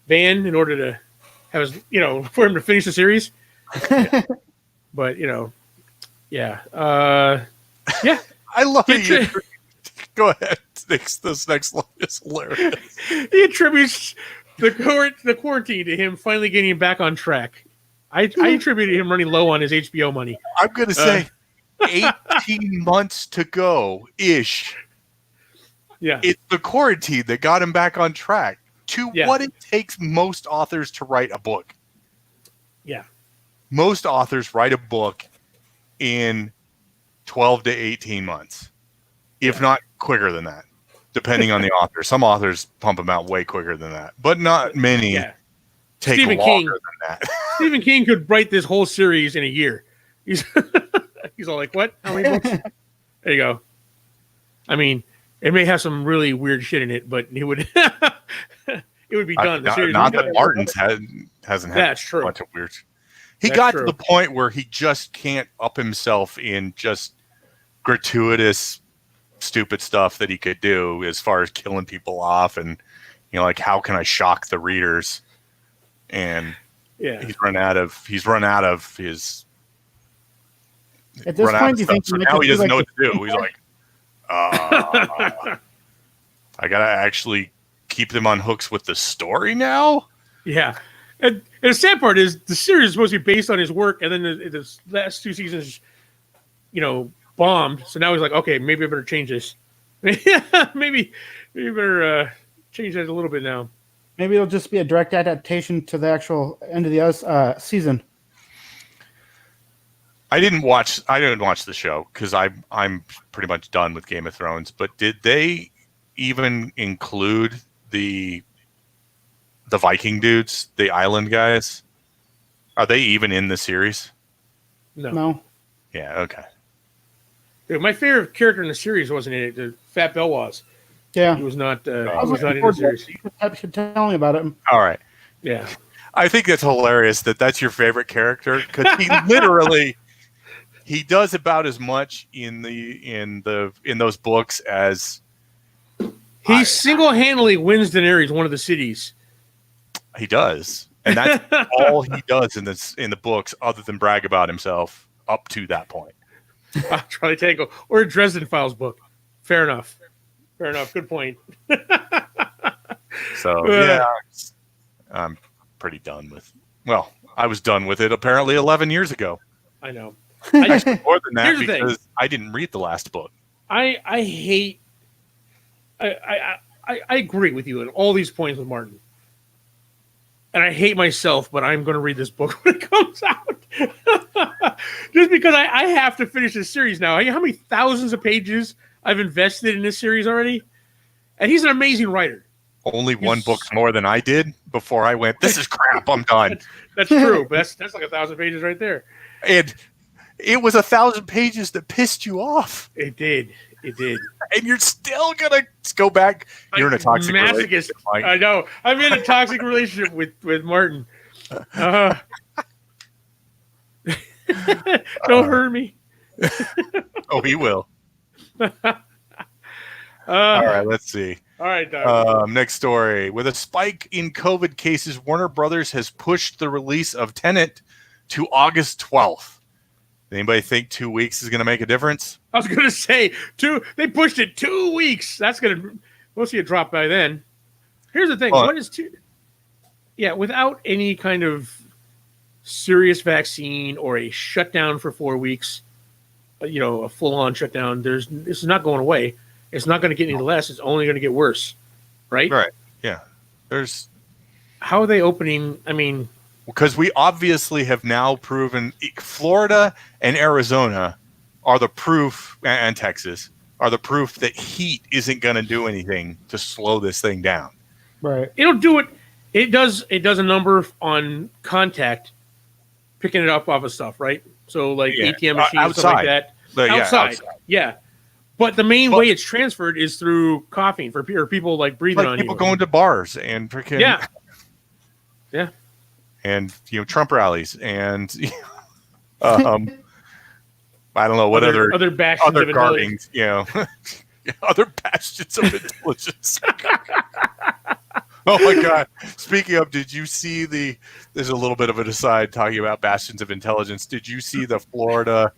van in order to have his, for him to finish the series. But yeah, yeah. I love it. Get Go ahead. This next line is hilarious. He attributes the quarantine to him finally getting back on track. I attributed him running low on his HBO money. I'm going to say 18 months to go ish. Yeah, It's the quarantine that got him back on track to Yeah. what it takes most authors to write a book. yeah, Most authors write a book in 12 to 18 months, if not quicker than that, depending on the author. Some authors pump them out way quicker than that, but not many yeah. take Stephen longer King. than that. Stephen King could write this whole series in a year. He's all like, "What? How many books?" There you go. I mean, it may have some really weird shit in it, but it would it would be done. The series Not would be that done. Martin's hasn't had That's true. a bunch of weird. He That's got true. to the point where he just can't up himself in just gratuitous, stupid stuff that he could do as far as killing people off and like how can I shock the readers? And Yeah, he's run out of his. At this run out point, of do you stuff. think So he now might he do doesn't know like what to do. He's like, I gotta actually keep them on hooks with the story now. yeah. And the sad part is the series is supposed to be based on his work, and then the last 2 seasons, bombed. So now he's like, okay, maybe I better change this. maybe better changed that a little bit now. Maybe it'll just be a direct adaptation to the actual end of the season. I didn't watch the show because I'm pretty much done with Game of Thrones. But did they even include the Viking dudes, the island guys? Are they even in the series? No. Yeah. Okay. Dude, my favorite character in the series wasn't in it. The Fat Bell was. Yeah. He was not. He I was not in the series. You should tell me about it. All right. Yeah. I think that's hilarious that's your favorite character because he literally he does about as much in those books as he single-handedly wins Daenerys one of the cities. He does, and that's all he does in the books, other than brag about himself up to that point. Charlie Tango or a Dresden Files book. Fair enough. Good point. So yeah, I'm pretty done with. Well, I was done with it apparently 11 years ago. I know. Actually, more than that Here's the because thing. I didn't read the last book. I hate. I agree with you on all these points with Martin. And I hate myself, but I'm going to read this book when it comes out. Just because I have to finish this series now. You know how many thousands of pages I've invested in this series already? And he's an amazing writer. Only one book's more than I did before I went, this is crap, I'm done. That's true. But that's like 1,000 pages right there. And it was 1,000 pages that pissed you off. It did. And you're still going to go back. You're in a toxic relationship. Mike. I know. I'm in a toxic relationship with Martin. Don't hurt me. Oh, he will. All right, let's see. All right, Doc. Next story. With a spike in COVID cases, Warner Brothers has pushed the release of Tenet to August 12th. Anybody think 2 weeks is going to make a difference? I was going to say they pushed it 2 weeks. We'll see a drop by then. Here's the thing. What is two? Yeah, without any kind of serious vaccine or a shutdown for 4 weeks, a full-on shutdown, this is not going away. It's not going to get any less. It's only going to get worse, right? Right. Yeah. How are they opening? I mean, because we obviously have now proven Florida and Arizona are the proof, and Texas are the proof that heat isn't going to do anything to slow this thing down. Right. It'll do it. It does a number on contact, picking it up off of stuff, right? So like ATM machines, outside. stuff like that. Outside. Yeah. But the main way it's transferred is through coughing for people like breathing on people you. going to bars and freaking yeah, and Trump rallies and I don't know what other bastions of guardings, other bastions of intelligence. Oh my God! Speaking of, did you see there's a little bit of an aside talking about bastions of intelligence. Did you see the Florida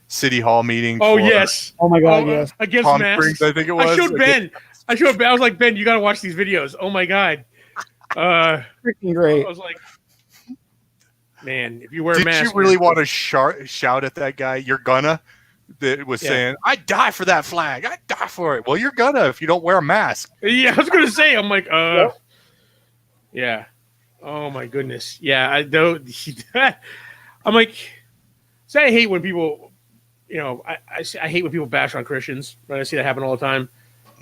City Hall meeting? Oh yes! Oh my God! Yes. Against Palm masks. Springs, I think it was. I showed Ben. I was like, Ben, you got to watch these videos. Oh my God! Freaking great. I was like, man, if you wear a mask, did you really want to shout at that guy? You're gonna. That was saying, "I die for that flag. I die for it." Well, you're gonna if you don't wear a mask. Yeah, I was gonna say. I'm like, yeah. Oh my goodness. Yeah, I don't. I'm like, say I hate when people, I hate when people bash on Christians. Right? I see that happen all the time.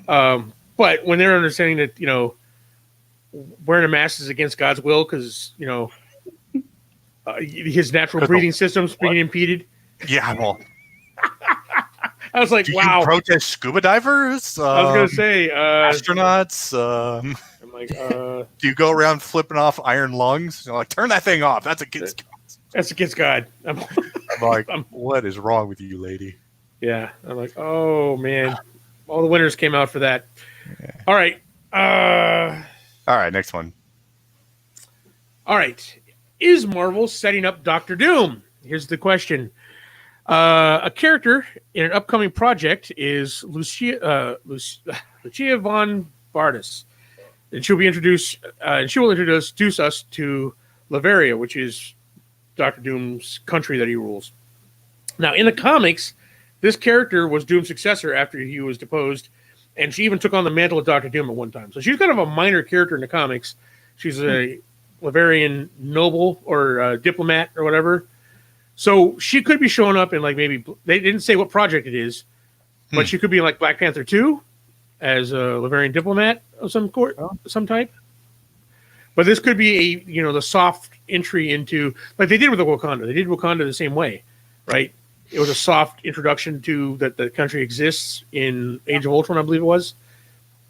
But when they're understanding that, wearing a mask is against God's will because his natural breathing system's being impeded. Yeah, well. I was like, wow. You protest scuba divers? I was going to say astronauts. I'm like, do you go around flipping off iron lungs? You're like, turn that thing off. That's against God. That's against God. I'm like, what is wrong with you, lady? Yeah. I'm like, oh man, all the winners came out for that. Yeah. All right. All right. Next one. All right. Is Marvel setting up Doctor Doom? Here's the question. A character in an upcoming project is Lucia von Bardis, and she'll be introduced. And she will introduce us to Latveria, which is Doctor Doom's country that he rules. Now, in the comics, this character was Doom's successor after he was deposed and she even took on the mantle of Doctor Doom at one time. So she's kind of a minor character in the comics. She's a Laverian noble or diplomat or whatever. So she could be showing up in like maybe they didn't say what project it is, but she could be in like Black Panther 2 as a Laverian diplomat of some type. But this could be the soft entry into like they did with the Wakanda. They did Wakanda the same way, right? It was a soft introduction to that the country exists in Age of Ultron, I believe it was.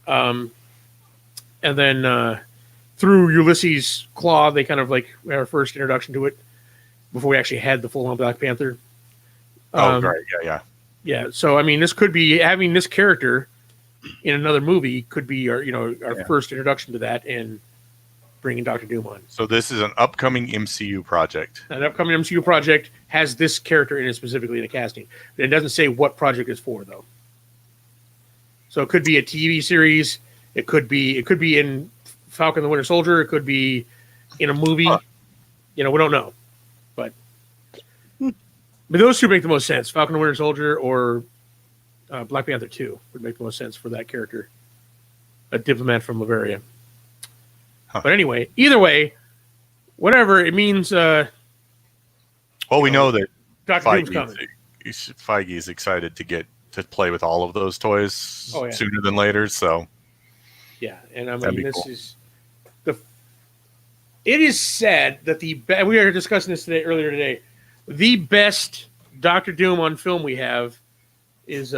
And then through Ulysses' Claw, they kind of like had our first introduction to it before we actually had the full-on Black Panther. Right. Yeah. So, I mean, this could be having this character in another movie could be our first introduction to that and bringing Doctor Doom on. So this is an upcoming MCU project. An upcoming MCU project has this character in it specifically in the casting. It doesn't say what project it's for, though. So it could be a TV series. It could be in Falcon the Winter Soldier. It could be in a movie. We don't know. But those two make the most sense. Falcon the Winter Soldier or Black Panther 2 would make the most sense for that character. A diplomat from Latveria. But anyway, either way, whatever, it means... well, we know that Dr. Doom's coming. Feige is excited to get to play with all of those toys sooner than later, so... Yeah, and I mean, this is... It is sad that we were discussing this earlier today, the best Doctor Doom on film we have is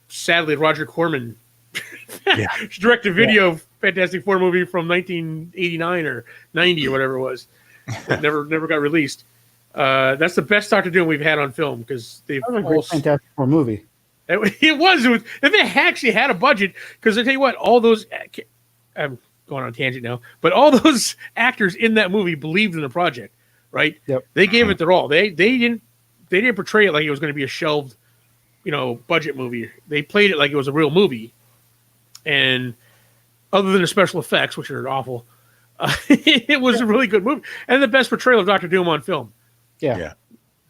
sadly Roger Corman direct-to-video Fantastic Four movie from 1989 or 90 or whatever it was. That never got released. That's the best Doctor Doom we've had on film because they've that was a great Fantastic Four movie. It was. If they actually had a budget, because I tell you what, all those. I'm going on a tangent now, but all those actors in that movie believed in the project, right? Yep. They gave it their all. They didn't portray it like it was going to be a shelved, budget movie. They played it like it was a real movie, and other than the special effects, which are awful, it was a really good movie and the best portrayal of Doctor Doom on film. Yeah.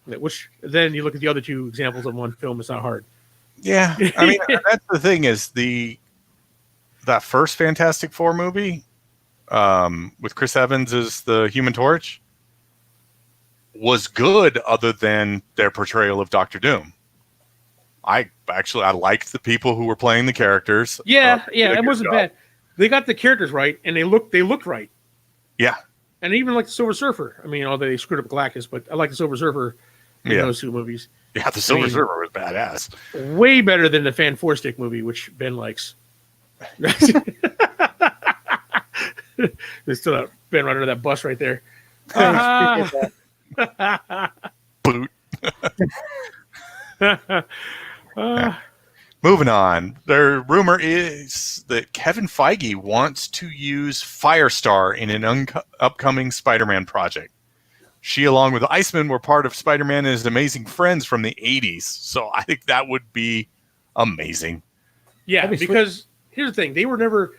Which then you look at the other two examples of one film, it's not hard. Yeah, I mean that's the thing is that first Fantastic Four movie with Chris Evans as the Human Torch was good, other than their portrayal of Doctor Doom. I liked the people who were playing the characters. It wasn't bad. They got the characters right, and they looked right. Yeah, and even like the Silver Surfer. I mean, although they screwed up Galactus, but I like the Silver Surfer in those two movies. Yeah, the Silver Surfer was badass. Way better than the Fan Four Stick movie, which Ben likes. There's still a Ben right under that bus right there. Boot. Moving on. The rumor is that Kevin Feige wants to use Firestar in an upcoming Spider-Man project. She, along with Iceman, were part of Spider-Man and His Amazing Friends from the 80s. So I think that would be amazing. Yeah, because here's the thing. They were never...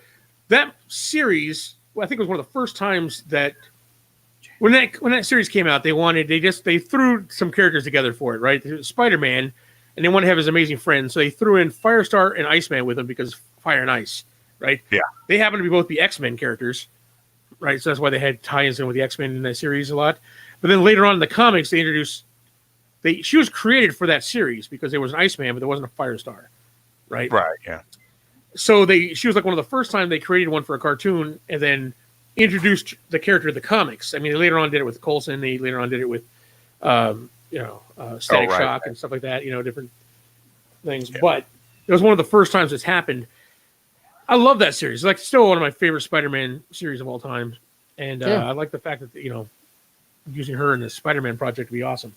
That series, I think it was one of the first times that... When that series came out, they threw some characters together for it, right? Spider-Man, and they want to have His Amazing Friends. So they threw in Firestar and Iceman with him because Fire and Ice, right? Yeah. They happen to be both the X-Men characters, right? So that's why they had tie-ins in with the X-Men in that series a lot. But then later on in the comics, they introduced... She was created for that series because there was an Iceman, but there wasn't a Firestar, right? Right, yeah. So she was like one of the first time they created one for a cartoon and then introduced the character to the comics. I mean, they later on did it with Coulson. They later on did it with, Static Shock and stuff like that, different things. Yeah. But it was one of the first times it's happened. I love that series. It's like still one of my favorite Spider-Man series of all time. And I like the fact that, using her in the Spider-Man project would be awesome.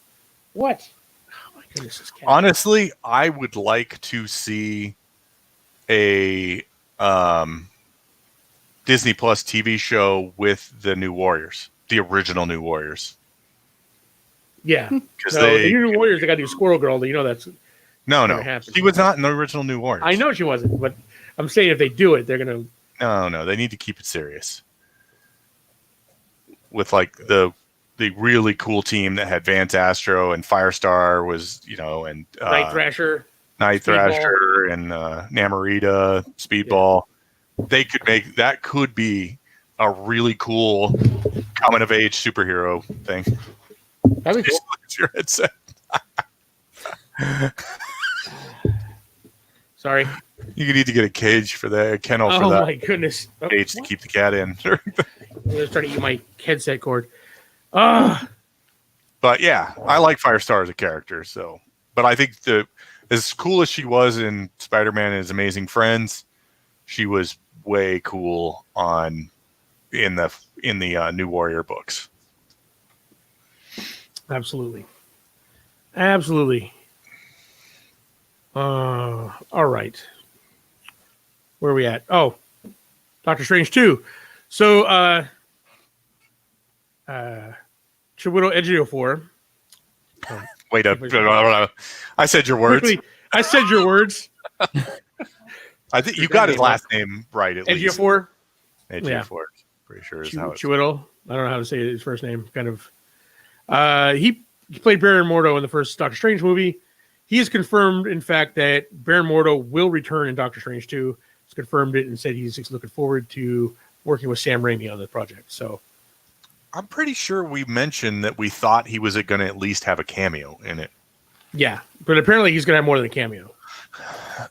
What? Oh, my goodness. This cat. Honestly, I would like to see a Disney Plus TV show with the New Warriors, the original New Warriors. Yeah, because the New Warriors, they got to do Squirrel Girl. That's no. She was not in the original New Warriors. I know she wasn't, but I'm saying if they do it, they're gonna. No, they need to keep it serious. With like the really cool team that had Vance Astro and Firestar was, and Night Thrasher. Night Speedball. Thrasher and Namorita, Speedball. They could make that could be a really cool coming of age superhero thing. That'd be cool. It's your headset. Sorry. You need to get a cage for that, a kennel for Oh that my goodness. Oh, cage to keep the cat in. I was trying to eat my headset cord. But yeah, I like Firestar as a character. So, but I think as cool as she was in Spider-Man and His Amazing Friends, she was way cool in the New Warrior books. Absolutely. All right. Where are we at? Oh, Doctor Strange 2. So, Chiwetel Ejiofor. Wait up. I said your words. Quickly, I said your words. I think you got his last name right at least. Ejiofor. Ejiofor. Pretty sure is how it's. Chiwetel. I don't know how to say his first name. Kind of. He played Baron Mordo in the first Doctor Strange movie. He has confirmed, in fact, that Baron Mordo will return in Doctor Strange 2. He's confirmed it and said he's looking forward to working with Sam Raimi on the project. So, I'm pretty sure we mentioned that we thought he was going to at least have a cameo in it. Yeah, but apparently he's going to have more than a cameo.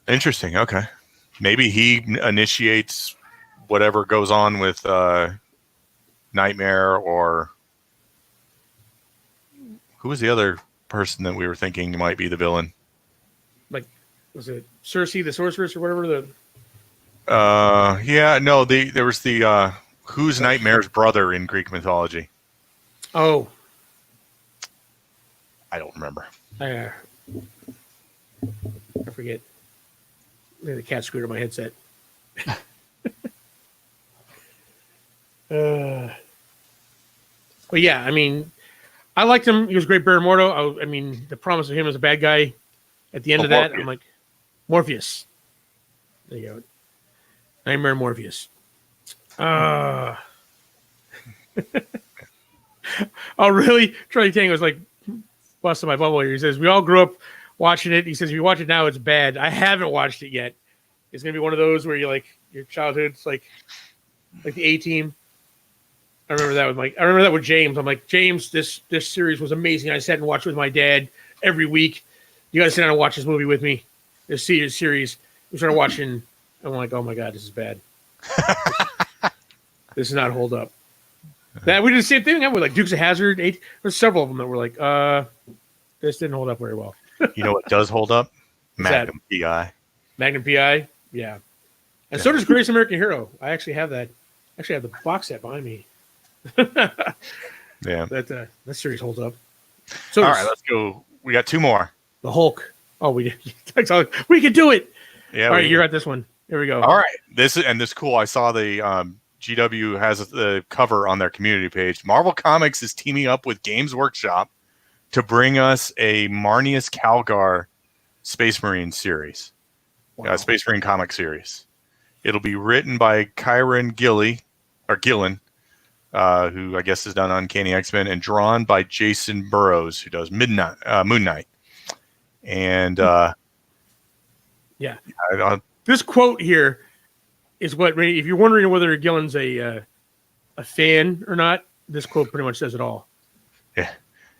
Interesting. Okay. Maybe he initiates whatever goes on with Nightmare, or who was the other person that we were thinking might be the villain? Like, was it Cersei the Sorceress or whatever? There was the who's Nightmare's brother in Greek mythology? Oh, I don't remember. I forget. The cat screwed up my headset. But yeah, I mean, I liked him. He was great, Baron Mordo. I mean, the promise of him as a bad guy at the end of that, Morpheus. I'm like, Morpheus. There you go. Nightmare Morpheus. Oh, really? Charlie Tango was like busting my bubble here. He says, we all grew up watching it. He says, if you watch it now, it's bad. I haven't watched it yet. It's going to be one of those where you're like, your childhood's like the A-Team. I remember that with James. I'm like, James, this series was amazing. I sat and watched it with my dad every week. You got to sit down and watch this movie with me. This series. We started watching. I'm like, oh my God, this is bad. This does not hold up. That we did the same thing with like Dukes of Hazzard. There's several of them that were like, this didn't hold up very well. You know what does hold up? What's that? Magnum PI. Magnum PI, yeah. And so does Greatest American Hero. I actually have that. Actually, I have the box set behind me. Yeah. That series holds up. So all right, let's go. We got two more. The Hulk. Oh, we did. We could do it. Yeah. All right, you're at this one. Here we go. All right. This is cool. I saw the GW has the cover on their community page. Marvel Comics is teaming up with Games Workshop to bring us a Marnius Calgar Space Marine series. Wow. Space Marine comic series. It'll be written by Kyron Gillen, who I guess has done Uncanny X-Men, and drawn by Jason Burrows, who does Moon Knight. And yeah, this quote here is what, if you're wondering whether Gillen's a fan or not, this quote pretty much says it all. Yeah.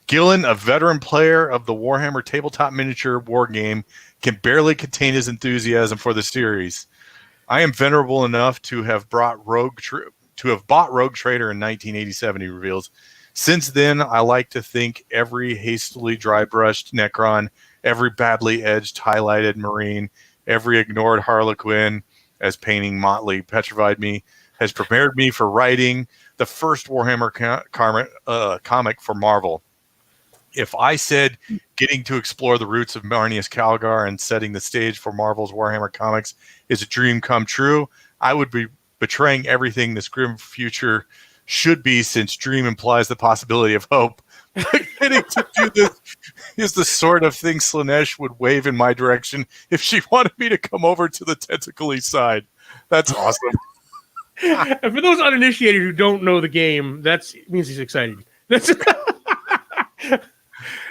Gillen, a veteran player of the Warhammer tabletop miniature war game, can barely contain his enthusiasm for the series. I am venerable enough to have bought Rogue Trader in 1987, he reveals. Since then, I like to think every hastily dry-brushed Necron, every badly edged, highlighted Marine, every ignored Harlequin, as painting motley petrified me, has prepared me for writing the first Warhammer comic for Marvel. If I said getting to explore the roots of Marnius Calgar and setting the stage for Marvel's Warhammer comics is a dream come true, I would be betraying everything this grim future should be, since dream implies the possibility of hope. But getting to do this is the sort of thing Slanesh would wave in my direction if she wanted me to come over to the tentacly side. That's awesome. And for those uninitiated who don't know the game, that means he's excited.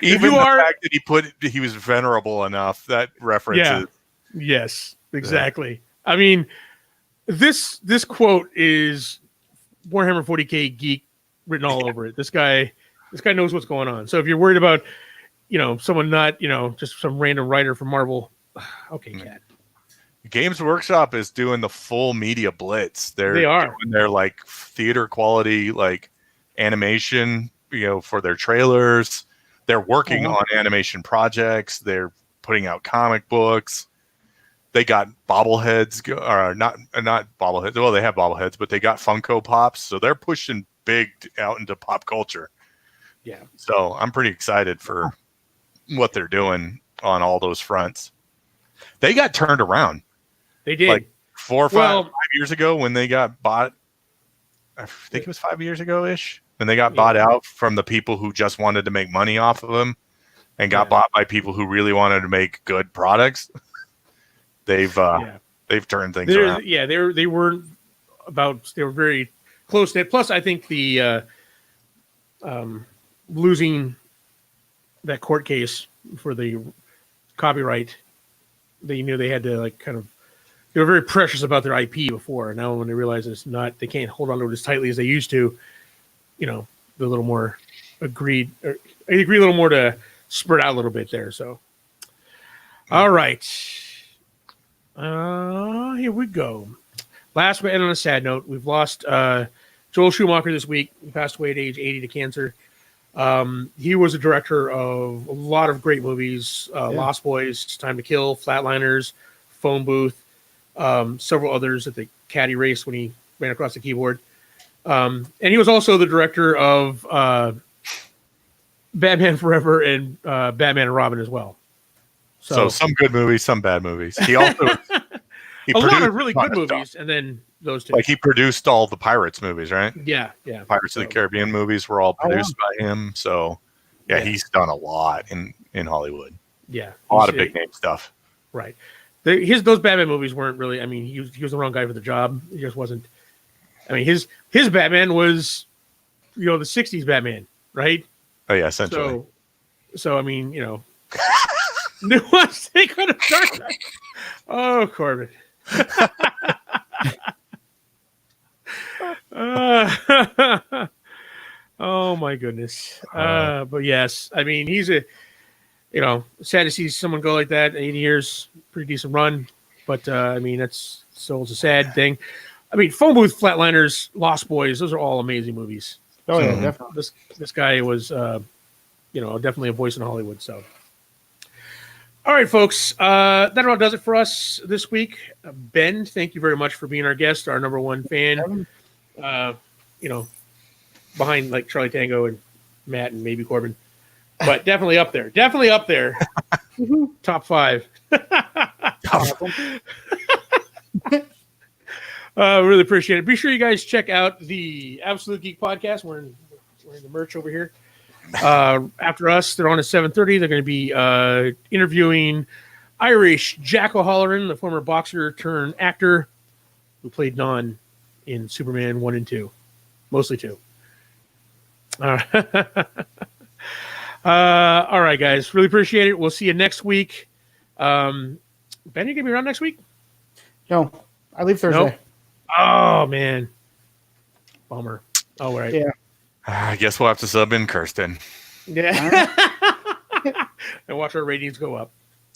Even the fact that he was venerable enough, that reference is. Yes, exactly. I mean, this quote is Warhammer 40K geek written all over it. This guy knows what's going on. So if you're worried about, someone not, just some random writer from Marvel, okay, Cat. Games Workshop is doing the full media blitz. They are doing their like theater quality like animation, for their trailers. They're working on animation projects. They're putting out comic books. They got bobbleheads, or not bobbleheads. Well, they have bobbleheads, but they got Funko Pops, so they're pushing big out into pop culture. Yeah. So I'm pretty excited for what they're doing on all those fronts. They got turned around. They did. Like 4 or 5 years ago when they got bought. I think it was 5 years ago-ish. When they got bought out from the people who just wanted to make money off of them and got bought by people who really wanted to make good products. They've turned things around. Yeah, they were very close knit. Plus, I think the losing that court case for the copyright, they knew they had to they were very precious about their IP before. Now, when they realize they can't hold on to it as tightly as they used to, they're a little more agreed. Or I agree a little more to spread out a little bit there. So, all right. Here we go. Last but on a sad note, we've lost Joel Schumacher this week. He passed away at age 80 to cancer. He was a director of a lot of great movies, Lost Boys, Time to Kill, Flatliners, Phone Booth, several others at the caddy race when he ran across the keyboard. And he was also the director of Batman Forever and Batman and Robin as well. So some good movies, some bad movies. He also a lot of really good movies, and then those two. Like he produced all the Pirates movies, right? Yeah. Pirates of the Caribbean movies were all produced by him. So he's done a lot in Hollywood. Yeah, a lot of big name stuff. Right. Those Batman movies weren't really. I mean, he was the wrong guy for the job. He just wasn't. I mean, his Batman was, the '60s Batman, right? Oh yeah, essentially. So I mean, nuance take on a dark side. Oh, Corbin. Oh my goodness. But yes, I mean, he's sad to see someone go like that. 80 years, pretty decent run. But I mean, that's still a sad thing. I mean, Phone Booth, Flatliners, Lost Boys, those are all amazing movies. Oh yeah, definitely. This guy was, definitely a voice in Hollywood. So, all right, folks, that about does it for us this week. Ben, thank you very much for being our guest, our number one fan. Behind like Charlie Tango and Matt and maybe Corbin, but definitely up there. Top 5. Really appreciate it. Be sure you guys check out the Absolute Geek podcast. We're in the merch over here. After us, they're on at 7:30. They're going to be interviewing Irish Jack O'Halloran, the former boxer turned actor who played Non in Superman 1 and 2, mostly 2. All right, guys. Really appreciate it. We'll see you next week. Ben, you going to be around next week? No, I leave Thursday. Nope. Oh, man. Bummer. Oh, right. Yeah. I guess we'll have to sub in Kirsten. Yeah. And watch our ratings go up.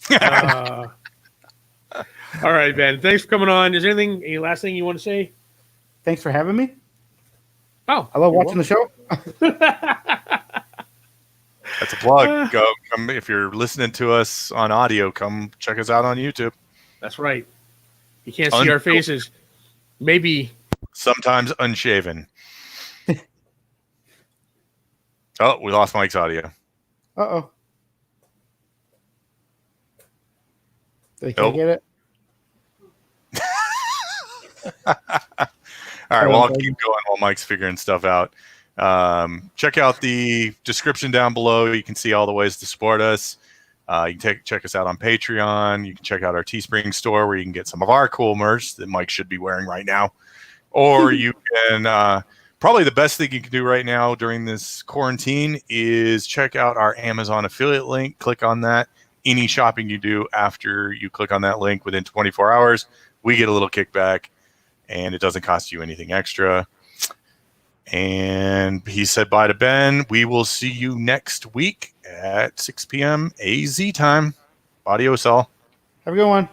All right, Ben. Thanks for coming on. Is there any last thing you want to say? Thanks for having me. Oh, I love watching the show. That's a plug. Come if you're listening to us on audio, come check us out on YouTube. That's right. You can't see our faces. Maybe. Sometimes unshaven. Oh, we lost Mike's audio. Uh-oh. They can't get it? All right, well, I'll keep going while Mike's figuring stuff out. Check out the description down below. You can see all the ways to support us. You can check us out on Patreon. You can check out our Teespring store where you can get some of our cool merch that Mike should be wearing right now. Or you can probably the best thing you can do right now during this quarantine is check out our Amazon affiliate link. Click on that. Any shopping you do after you click on that link within 24 hours, we get a little kickback, and it doesn't cost you anything extra. And he said bye to Ben. We will see you next week at 6 p.m. AZ time. Adios all. Have a good one.